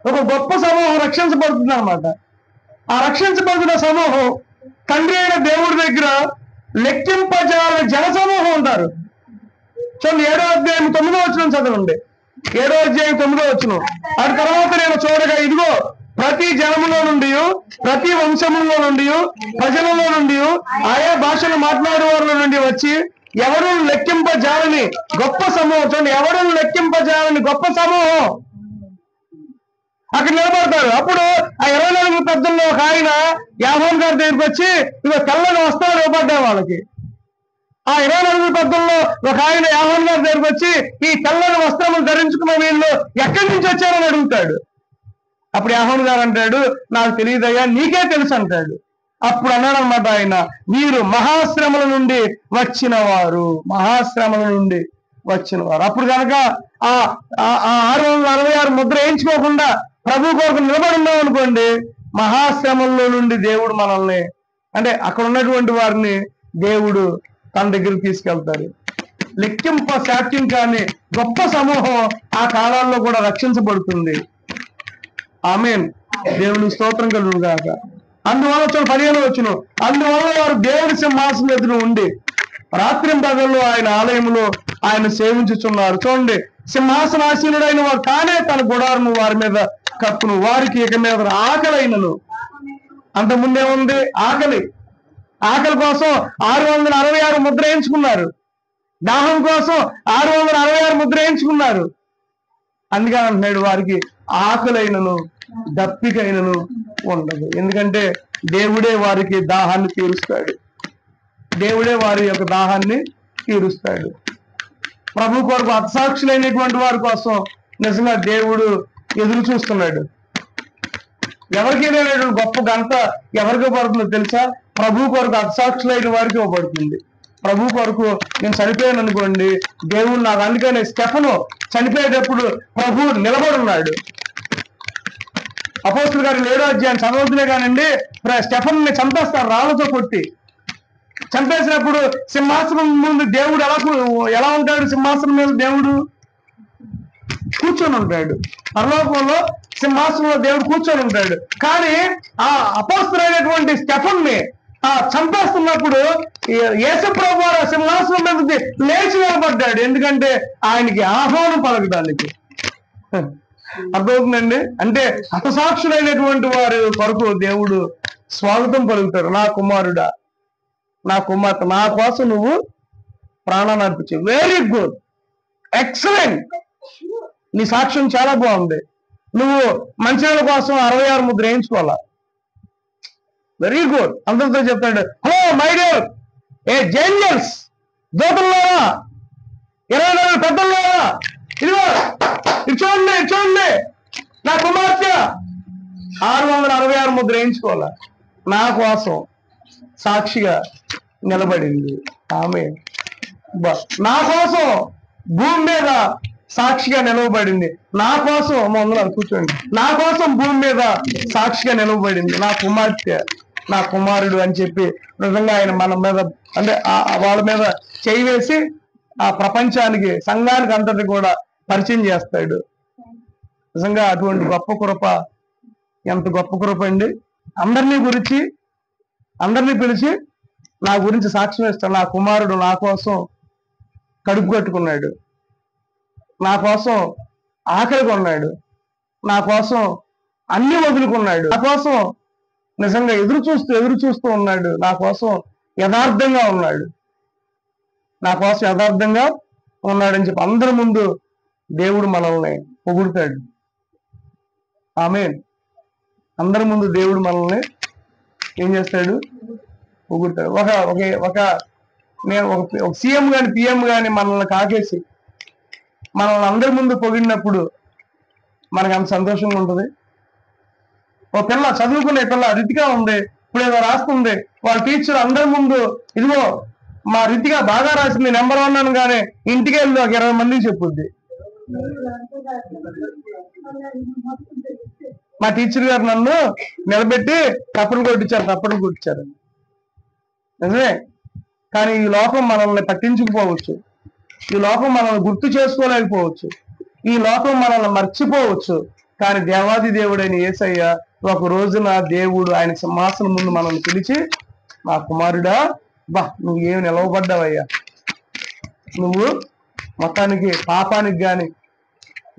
ఒక గొప్ప సమూహం రక్షించబడుతుంది అనమాట. ఆ రక్షించబడుతున్న సమూహం తండ్రి అయిన దేవుడి దగ్గర లెక్కింపజాల జన సమూహం ఉంటారు. చూడండి 7వ అధ్యాయం 9వ వచనం చదవండి. 7వ అధ్యాయం 9వ వచనం. ఆ తర్వాత నేను చూడగా, ఇదిగో ప్రతి జనములో నుండి, ప్రతి వంశములో నుండి, ప్రజలలో నుండి, ఆయా భాషలు మాట్లాడే వారిలో నుండి వచ్చి ఎవరు లెక్కింపజాలని గొప్ప సమూహం. చూడండి, ఎవరు లెక్కింపజాలని గొప్ప సమూహం అక్కడ నిలబడతారు. అప్పుడు ఆ 24 పెద్దల్లో ఒక ఆయన యాహోన్ గారి దగ్గరికి వచ్చి, ఇక తెల్లని వస్త్రాలు ఇవ్వబడ్డాయి వాళ్ళకి. ఆ 24 పెద్దల్లో ఒక ఆయన యోహాను గారి దగ్గరికి వచ్చి ఈ తెల్లని వస్త్రములు ధరించుకున్న వీళ్ళు ఎక్కడి నుంచి వచ్చారని అడుగుతాడు. అప్పుడు యోహాను గారు అంటాడు, నాకు తెలియదయ్యా, నీకే తెలుసు అంటాడు. అప్పుడు అన్నాడు అనమాట ఆయన, వీరు మహాశ్రమల నుండి వచ్చిన వారు, మహాశ్రమల నుండి వచ్చిన వారు. అప్పుడు కనుక ఆ 666 ముద్ర వేయించుకోకుండా ప్రభు కొరకు నిలబడి ఉన్నాం అనుకోండి, మహాశ్రమంలో నుండి దేవుడు మనల్ని, అంటే అక్కడ ఉన్నటువంటి వారిని దేవుడు తన దగ్గరికి తీసుకెళ్తారు. లెక్కింప సాక్ష్యం కాని గొప్ప సమూహం ఆ కాలాల్లో కూడా రక్షించబడుతుంది. ఆమేన్. దేవుని స్తోత్రం కలుగును గాక. అందువల్ల 15 వచ్చును, అందువల్ల వారు దేవుడి సింహాసనం ఎదురు ఉండి రాత్రింపగళ్ళు ఆయన ఆలయంలో ఆయన సేవించుచున్నారు. చూడండి, సింహాసనాసీనుడైన వారు కానే తన గుడారము వారి మీద కప్పును, వారికి ఇక మీద ఆకలైనను. అంతకుముందే ఉంది ఆకలి కోసం 666 ముద్ర వేయించుకున్నారు. దాహం కోసం 666 ముద్ర వేయించుకున్నారు. అందుకని అంటున్నాడు, వారికి ఆకలైనను దప్పికైనను ఉండదు. ఎందుకంటే దేవుడే వారికి దాహాన్ని తీరుస్తాడు. దేవుడే వారి యొక్క దాహాన్ని తీరుస్తాడు. ప్రభు కొరకు హతసాక్షులైనటువంటి వారి కోసం నిజంగా దేవుడు ఎదురు చూస్తున్నాడు. ఎవరికి లేనటువంటి గొప్ప ఘనత ఎవరికి పడుతుందో తెలుసా? ప్రభు కొరకు హతసాక్షులైన వారికి ఇవ్వబడుతుంది. ప్రభు కొరకు నేను చనిపోయాను అనుకోండి, దేవుడు నాకు, అందుకని స్టెఫను చనిపోయేటప్పుడు ప్రభు నిలబడున్నాడు. అపోస్తుల గారు 7వ అధ్యాయం చదవద్దులే కానండి, స్టెఫన్ ని చంపేస్తారు రాళ్ళతో కొట్టి. చంపేసినప్పుడు సింహాసనం ముందు దేవుడు ఎలా ఉంటాడు? సింహాసనం మీద దేవుడు కూర్చొని ఉంటాడు. పరలోకంలో సింహాసనంలో దేవుడు కూర్చొని ఉంటాడు. కానీ ఆ అపోస్తులైనటువంటి స్టెఫన్ ని చంపేస్తున్నప్పుడు యేసు ప్రభు వారు సింహాసనం మీద లేచి నిలబడ్డాడు. ఎందుకంటే ఆయనకి ఆహ్వానం పలకడానికి. అర్థమవుతుందండి? అంటే హతసాక్షులైనటువంటి వారి కొరకు దేవుడు స్వాగతం పలుకుతాడు. నా కుమారుడా, నా కుమార్తె, నా కోసం నువ్వు ప్రాణాన్ని అర్పించు. వెరీ గుడ్, ఎక్సలెంట్, నీ సాక్ష్యం చాలా బాగుంది. నువ్వు మంచినీళ్ళ కోసం 66 ముద్ర వేయించుకోవాలా. Very good. అందరితో చెప్తాడు, హలో మై డియర్ జేంజల్స్, దూతల్లారా, 24 పెద్దల్లారా, ఇదిగో ఇది చూడండి, నా కుమార్తె 666 ముద్ర వేయించుకోవాలా, నా కోసం సాక్షిగా నిలబడింది. ఆమె నా కోసం భూమి మీద సాక్షిగా నిలవబడింది. నా కోసం మొదలు కూర్చోండి, నా కోసం భూమి మీద సాక్షిగా నిలవబడింది నా కుమార్తె, నా కుమారుడు అని చెప్పి నిజంగా ఆయన మన మీద, అంటే వాళ్ళ మీద చేయి వేసి ఆ ప్రపంచానికి, సంఘానికి అంతటి కూడా పరిచయం చేస్తాడు. నిజంగా అటువంటి గొప్ప కృప, ఎంత గొప్ప కృప అండి. అందరినీ పిలిచి నా గురించి సాక్ష్యం ఇస్తాడు. నా కుమారుడు నా కోసం కడుపు కట్టుకున్నాడు, నా కోసం ఆకలిగా ఉన్నాడు, నా కోసం అన్ని వదులుకున్నాడు, నా కోసం నిజంగా ఎదురు చూస్తూ ఉన్నాడు, నా కోసం యథార్థంగా ఉన్నాడు, నా కోసం యథార్థంగా ఉన్నాడని చెప్పి అందరి ముందు దేవుడు మనల్ని పొగుడుతాడు. ఆమేన్. అందరి ముందు దేవుడు మనల్ని ఏం చేస్తాడు? పొగుడుతాడు. ఒక సీఎం గాని పిఎం గాని మనల్ని కాకేసి మనల్ని అందరి ముందు పొగిడినప్పుడు మనకు అంత సంతోషంగా ఉంటుంది. ఓ పిల్ల, చదువుకునే పిల్ల రితిగా ఉంది, ఇప్పుడు ఏదో రాస్తుంది, వాళ్ళ టీచర్ అందరి ముందు, ఇదిగో మా రితిగా బాగా రాసింది, నెంబర్ 1 అని, కానీ ఇంటికి వెళ్ళి ఒక 20 మందికి చెప్పుద్ది. మా టీచర్ గారు నన్ను నిలబెట్టి తప్పని కొట్టించారు. నిజమే. కానీ ఈ లోకం మనల్ని పట్టించుకుపోవచ్చు, ఈ లోకం మనల్ని గుర్తు చేసుకోలేకపోవచ్చు, ఈ లోకం మనల్ని మర్చిపోవచ్చు. కానీ దేవాది దేవుడైన యేసయ్య ఒక రోజున దేవుడు ఆయన సింహాసనం ముందు మనల్ని పిలిచి, నా కుమారుడా, నువ్వు ఏమి నిలవబడ్డావయ్యా, నువ్వు మొత్తానికి పాపానికి గాని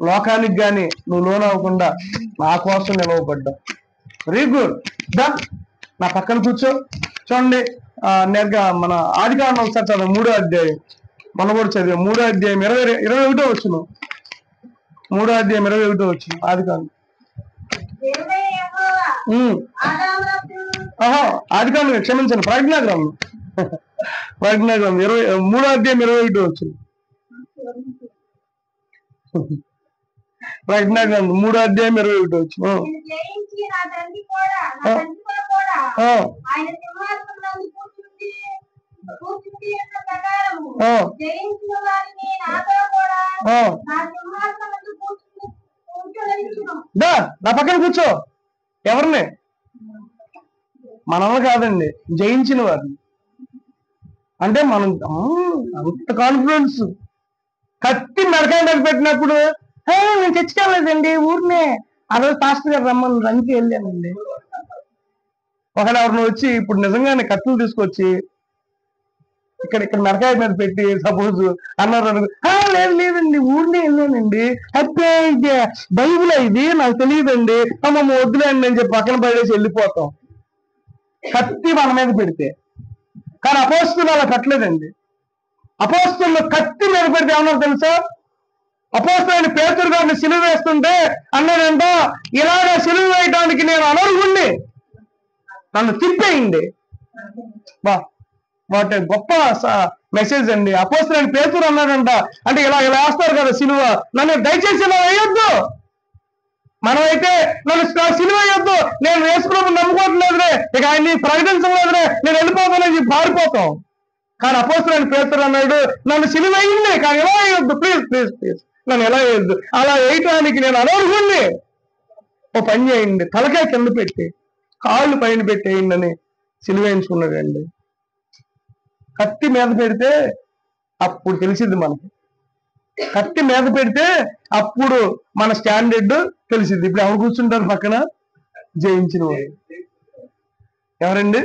లోకానికి గాని నువ్వు లోనవ్వకుండా నా కోసం నిలవబడ్డావు. Very good. నా పక్కన కూర్చో. చూడండి, నేరుగా మన ఆదికాండం ఒకసారి చదువు, 3వ అధ్యాయం. మన కూడా చదివా 3వ అధ్యాయం 21 వచ్చును. 3వ అధ్యాయం 21 వచ్చును ఆదికాండం. ఆదికాండం క్షమించండి, ప్రజ్ఞాగ్రంథం. ప్రకటన గ్రంథం 3:21 వచ్చింది. ప్రకటన గ్రంథం 3:21 వచ్చింది. నేను జయించి నా తండ్రి కూడా ఆయన సింహాసనం నందు కూర్చుండి ఉన్న ప్రకారము జయించిన వారిని నాతో కూడా నా సింహాసనం నందు కూర్చోనిచ్చును. నా పక్కన కూర్చో. ఎవరిని? మనల్ని కాదండి, జయించిన వారిని. అంటే మనం అంత కాన్ఫిడెన్స్. కత్తి మెడకాయ దగ్గర పెట్టినప్పుడు నేను తెచ్చుకోలేదండి, ఊరినే ఆ రోజు పాస్టర్ గారు రమ్మని రంకి వెళ్ళానండి. ఒకడు ఎవరిని వచ్చి ఇప్పుడు నిజంగానే కత్తులు తీసుకొచ్చి ఇక్కడ మెడకాయ మీద పెట్టి సపోజ్ అన్నారు, లేదు లేదండి ఊరినే వెళ్ళానండి, హ్యాపీ బైబుల్ ఇది నాకు తెలియదండి, అమ్మమ్మ వద్దులేండి అని చెప్పి పక్కన పడేసి వెళ్ళిపోతాం కత్తి మన మీద పెడితే. కానీ అపోస్తులు అలా పెట్టలేదండి. అపోస్తులు కత్తి మీద పెడితే ఏమన్నారు తెలుసా? అపోస్తులైన పేతురు గారిని సిలువ వేస్తుంటే అన్నాడంట, ఇలాగ సిలువ వేయడానికి నేను అనర్హుణ్ణి, నన్ను తిప్పేయండి. వాటి గొప్ప మెసేజ్ అండి. అపోస్తులైన పేతురు అన్నాడంట, అంటే ఇలా వేస్తారు కదా సిలువ, నన్ను దయచేసి ఇలా వేయొద్దు, మనమైతే నన్ను సిలువ వేయొద్దు, నేను యేసుప్రభువుని నమ్ముకోవట్లేదురే, ఇక ఆయన్ని ప్రకటించలేదురే, నేను వెళ్ళిపోతానని పారిపోతాం. కానీ అపోస్తులైన పేతురు అన్నాడు, నన్ను సిలువ వేయండి కానీ ఎలా వేయొద్దు, ప్లీజ్ ప్లీజ్ ప్లీజ్ నన్ను ఎలా వేయొద్దు, అలా వేయటానికి నేను అనర్హుణ్ణి, ఓ పని చేయండి, తలకాయ కింద పెట్టి కాళ్ళు పైన పెట్టేయండి అని సిలువ వేయించుకున్నాడండి. కత్తి మీద పెడితే అప్పుడు తెలిసింది మనకి, కత్తి మీద పెడితే అప్పుడు మన స్టాండర్డ్ తెలిసింది. ఇప్పుడు ఎవరు కూర్చుంటారు పక్కన? జయించిన వారు. ఎవరండి?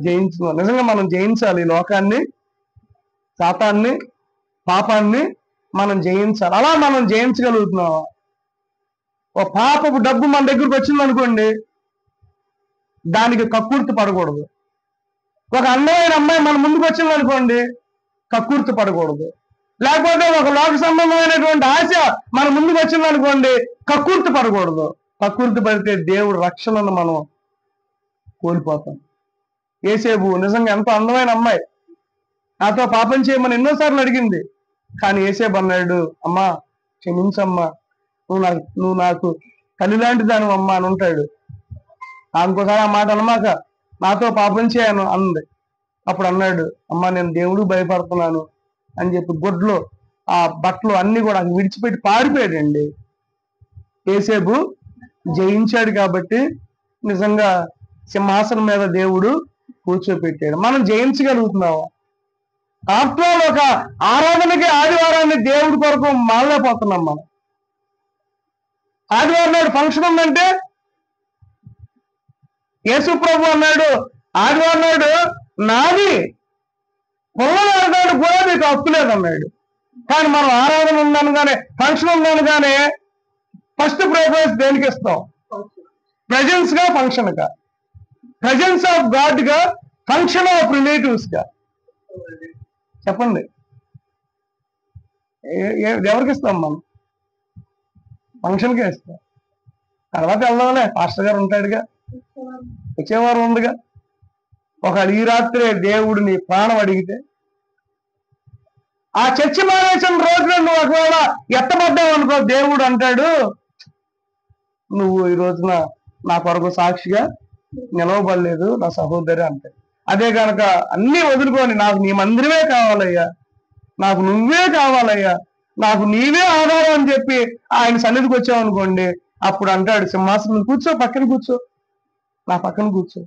జయించిన వారు. నిజంగా మనం జయించాలి లోకాన్ని, శాతాన్ని, పాపాన్ని మనం జయించాలి. అలా మనం జయించగలుగుతున్నావా? ఓ పాపపు డబ్బు మన దగ్గరకు వచ్చింది అనుకోండి, దానికి కక్కుర్తి పడకూడదు. ఒక అందమైన అమ్మాయి మన ముందుకు వచ్చింది అనుకోండి, కక్కుర్తి పడకూడదు. లేకపోతే ఒక లోక సంబంధమైనటువంటి ఆశ మన ముందుకు వచ్చింది అనుకోండి, కక్కుర్తి పడకూడదు. కక్కుర్తి పడితే దేవుడు రక్షణను మనం కోల్పోతాం. యేసేపు నిజంగా ఎంతో అందమైన అమ్మాయి, నాతో పాపం చేయమని ఎన్నోసార్లు అడిగింది. కానీ యేసేపు అన్నాడు, అమ్మా క్షమించమ్మా, నువ్వు నాకు తల్లి లాంటి దాని అమ్మా అని ఉంటాడు. ఇంకోసారి ఆ మాట అనమాక, నాతో పాపం చేయను అంది. అప్పుడు అన్నాడు, అమ్మా నేను దేవుడు భయపడుతున్నాను అని చెప్పి గుడ్లు ఆ బట్టలు అన్ని కూడా విడిచిపెట్టి పారిపోయాడండి. యేసేపు జయించాడు కాబట్టి నిజంగా సింహాసనం మీద దేవుడు కూర్చోపెట్టాడు. మనం జయించగలుగుతున్నావా? ఆఫ్టర్ ఒక ఆరాధనకి ఆదివారాన్ని దేవుడి కొరకు మారలేకపోతున్నాం మనం. ఆదివారం నాడు ఫంక్షన్ ఉందంటే యేసు ప్రభు అన్నాడు, ఆదివారం నాడు నాది పొల్లనాడు కూడా మీకు హక్కు లేదన్నాడు. కానీ మనం ఆరాధన ఉందనగానే, ఫంక్షన్ ఉందనగానే ఫస్ట్ ప్రిఫరెన్స్ దేనికి ఇస్తాం? ప్రజెన్స్ గా, ఫంక్షన్ గా. ప్రజెన్స్ ఆఫ్ గాడ్ గా, ఫంక్షన్ ఆఫ్ రిలేటివ్స్ గా. చెప్పండి, ఎవరికి ఇస్తాం మనం? ఫంక్షన్కే ఇస్తాం. తర్వాత వెళ్దాంలే, పాస్టర్ గారు ఉంటాడుగా, వచ్చేవారు ఉందిగా. ఒక ఈ రాత్రే దేవుడు నీ ప్రాణం అడిగితే, ఆ చర్చి మానేసిన రోజున నువ్వు ఒకవేళ ఎత్తబడ్డావు అనుకో, దేవుడు అంటాడు, నువ్వు ఈ రోజున నా కొరకు సాక్షిగా నిలవబడలేదు నా సహోదరి అంటాడు. అదే కనుక అన్ని వదులుకొని, నాకు నీ మందిరమే కావాలయ్యా, నాకు నువ్వే కావాలయ్యా, నాకు నీవే ఆధారం అని చెప్పి ఆయన సన్నిధికి వచ్చావు అనుకోండి, అప్పుడు అంటాడు, సింహాసనం కూర్చో, పక్కన కూర్చో, నా పక్కన కూర్చో.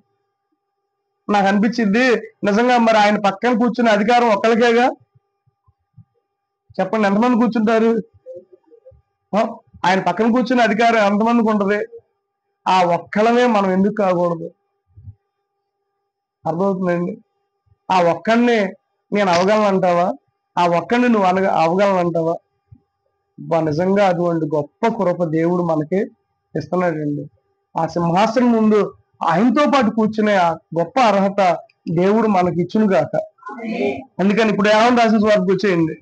నాకు అనిపించింది నిజంగా, మరి ఆయన పక్కన కూర్చునే అధికారం ఒక్కరికేగా? చెప్పండి, ఎంతమంది కూర్చుంటారు? ఆయన పక్కన కూర్చునే అధికారం ఎంతమందికి ఉంటది? ఆ ఒక్కళ్ళమే మనం ఎందుకు కాకూడదు? అర్థమవుతుందండి? ఆ ఒక్కడిని నేను అవగలనంటావా? ఆ ఒక్కడిని నువ్వు అవగలనంటావా? నిజంగా అటువంటి గొప్ప కృప దేవుడు మనకి ఇస్తున్నాడండి. ఆ సింహాసనం ముందు ఆయనతో పాటు కూర్చునే ఆ గొప్ప అర్హత దేవుడు మనకి ఇచ్చును గాక. అందుకని ఇప్పుడు యోహాను రాసిన సువార్తకు వచ్చేయండి.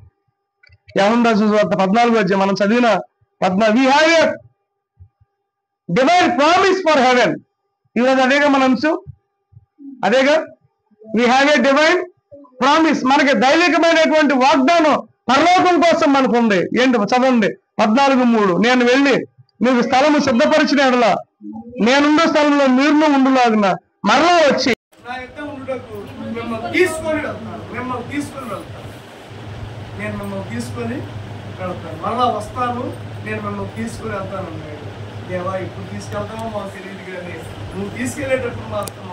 యోహాను రాసిన సువార్త 14వ అధ్యాయం మనం చదివిన 14. We have a divine promise for heaven. ఈరోజు అదేగా మన అంశం, అదేగా. We have a divine promise, మనకి దైవికమైనటువంటి వాగ్దానం పరలోకం కోసం మనకు ఉంది. ఏంటి చదవండి 14:3. నేను వెళ్ళి నీకు స్థలము సిద్ధపరిచిన ఎడల నేనుండే స్థలంలో మీరు ఉండులాగిన మరలా వచ్చి నా యొక్క ఉండుటకు మిమ్మల్ని తీసుకొని వెళ్తాను. మిమ్మల్ని తీసుకొని వెళ్తాను. నేను మిమ్మల్ని తీసుకొని వెళ్తాను. మరలా వస్తాను, నేను మిమ్మల్ని తీసుకొని వెళ్తాను అన్నాడు. దేవా ఇప్పుడు తీసుకెళ్తామో మాకు తెలియదు, కానీ నువ్వు తీసుకెళ్లేటప్పుడు మాత్రం